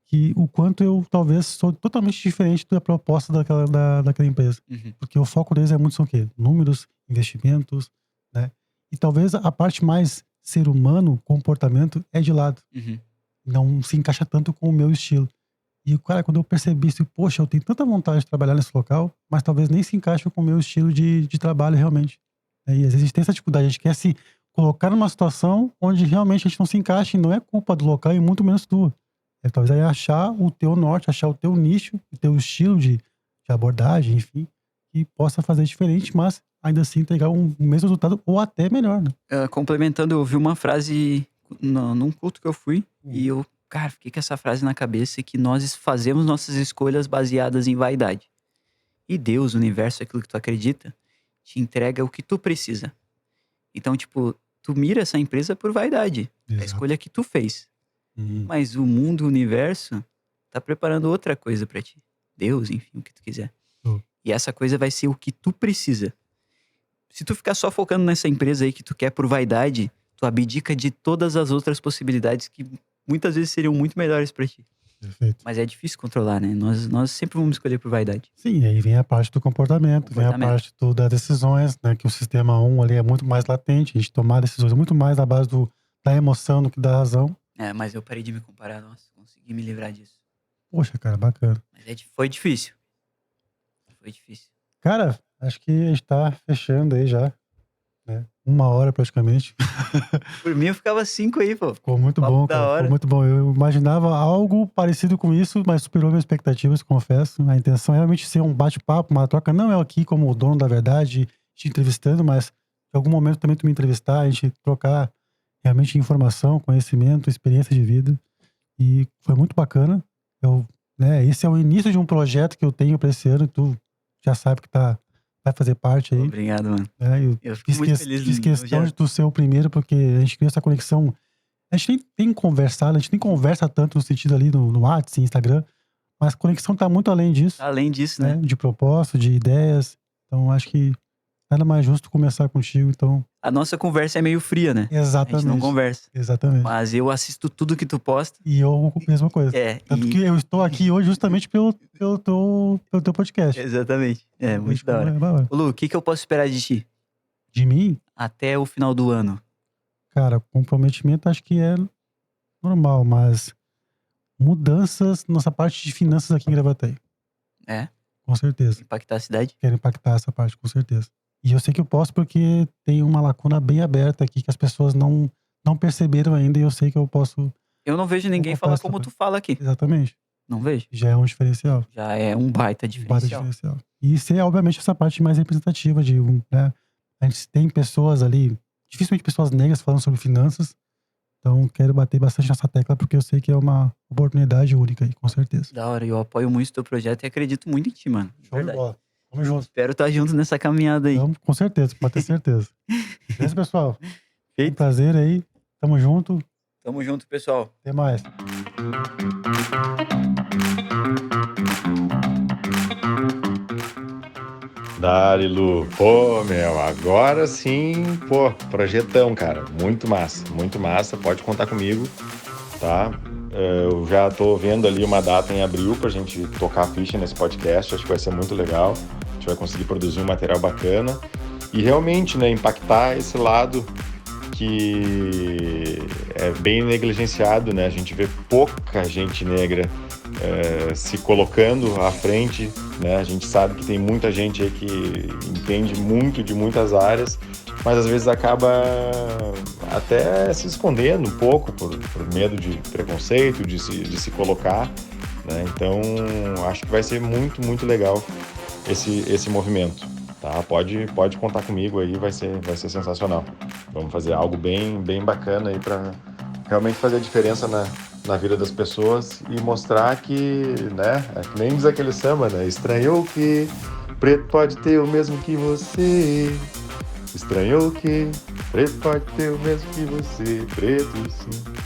que o quanto eu talvez sou totalmente diferente da proposta daquela empresa. Uhum, Porque o foco deles é muito são o quê? Números, investimentos, né? E talvez a parte mais ser humano, comportamento, é de lado. uhum. Não se encaixa tanto com o meu estilo. E, cara, quando eu percebi isso, poxa, eu tenho tanta vontade de trabalhar nesse local, mas talvez nem se encaixe com o meu estilo de trabalho realmente. E às vezes a gente tem essa dificuldade, a gente quer se colocar numa situação onde realmente a gente não se encaixa e não é culpa do local e muito menos tua. É talvez aí achar o teu norte, achar o teu nicho, o teu estilo de abordagem, enfim, que possa fazer diferente, mas ainda assim entregar um mesmo resultado ou até melhor, né? Complementando, eu ouvi uma frase num culto que eu fui, Hum. e eu, cara, fiquei com essa frase na cabeça, que nós fazemos nossas escolhas baseadas em vaidade. E Deus, o universo, aquilo que tu acredita, te entrega o que tu precisa. Então, tipo, tu mira essa empresa por vaidade. É a Exato. escolha que tu fez. Uhum. Mas o mundo, o universo, tá preparando outra coisa pra ti. Deus, enfim, o que tu quiser. Show. E essa coisa vai ser o que tu precisa. Se tu ficar só focando nessa empresa aí que tu quer por vaidade, tu abdica de todas as outras possibilidades que muitas vezes seriam muito melhores pra ti. Perfeito. Mas é difícil controlar, né? Nós sempre vamos escolher por vaidade. Sim, aí vem a parte do comportamento, vem a Comportamento. parte das decisões, né? Que o sistema 1 ali é muito mais latente, a gente tomar decisões muito mais na base da emoção do que da razão. É, mas eu parei de me comparar, nossa, consegui me livrar disso. Poxa, cara, bacana. Mas foi difícil. Foi difícil. Cara, acho que a gente tá fechando aí já, né? 1 hora praticamente. Por mim, eu ficava 5 aí, pô. Ficou muito Papo bom, da cara. Ficou hora. muito bom. Eu imaginava algo parecido com isso, mas superou minhas expectativas, confesso. A intenção é realmente ser um bate-papo, uma troca. Não é aqui como o dono da verdade, te entrevistando, mas em algum momento também tu me entrevistar, a gente trocar realmente informação, conhecimento, experiência de vida. E foi muito bacana. Esse é o início de um projeto que eu tenho para esse ano. Tu já sabe que vai fazer parte aí. Obrigado, mano. Né? Eu Eu fico muito feliz. fiz questão de tu ser o primeiro, porque a gente criou essa conexão. A gente nem tem conversado, a gente nem conversa tanto no sentido ali no WhatsApp, Instagram, mas a conexão tá muito além disso, Além disso, né? né? De propósito, de ideias. Então, acho que nada mais justo começar contigo, então. A nossa conversa é meio fria, né? A gente não Exatamente. conversa. Exatamente. Mas eu assisto tudo que tu posta. E eu, mesma coisa. É, Tanto que eu estou aqui hoje justamente pelo teu podcast. Exatamente. É, muito Acho que da hora. é da hora. Ô, Lu, o que eu posso esperar de ti? De mim, Até o final do ano. cara, comprometimento acho que é normal, mas mudanças nessa parte de finanças aqui em Gravataí. É? Com certeza. Impactar a cidade? Quero impactar essa parte, com certeza. E eu sei que eu posso porque tem uma lacuna bem aberta aqui que as pessoas não perceberam ainda e eu sei que eu posso. Eu não vejo ninguém ocupar falar essa como parte. tu fala aqui. Exatamente. Não vejo. Já é um diferencial. Já é um baita Um baita diferencial. diferencial. E ser, obviamente, essa parte mais representativa de né? A gente tem pessoas ali, dificilmente pessoas negras falando sobre finanças. Então, quero bater bastante nessa tecla porque eu sei que é uma oportunidade única aí, com certeza. Da hora. Eu apoio muito o teu projeto e acredito muito em ti, mano. Show de Verdade. bola. Tamo junto. Espero estar junto nessa caminhada aí. Então, com certeza, pode ter certeza. Beleza, pessoal? Foi um Feito. prazer aí. Tamo junto. Tamo junto, pessoal. Até mais. Dali, Lu. Pô, meu, agora sim, pô, projetão, cara. Muito massa. Pode contar comigo, tá? Eu já tô vendo ali uma data em abril pra gente tocar a ficha nesse podcast. Acho que vai ser muito legal. A gente vai conseguir produzir um material bacana e realmente, né, impactar esse lado que é bem negligenciado, né? A gente vê pouca gente negra se colocando à frente, né? A gente sabe que tem muita gente aí que entende muito de muitas áreas, mas às vezes acaba até se escondendo um pouco por medo de preconceito, de se colocar, né? Então, acho que vai ser muito legal esse movimento, tá? Pode contar comigo aí, vai ser sensacional. Vamos fazer algo bem bacana aí para realmente fazer a diferença na vida das pessoas e mostrar que, né, é que nem diz aquele samba, né? Estranhou que preto pode ter o mesmo que você. Estranhou que preto pode ter o mesmo que você. Preto sim.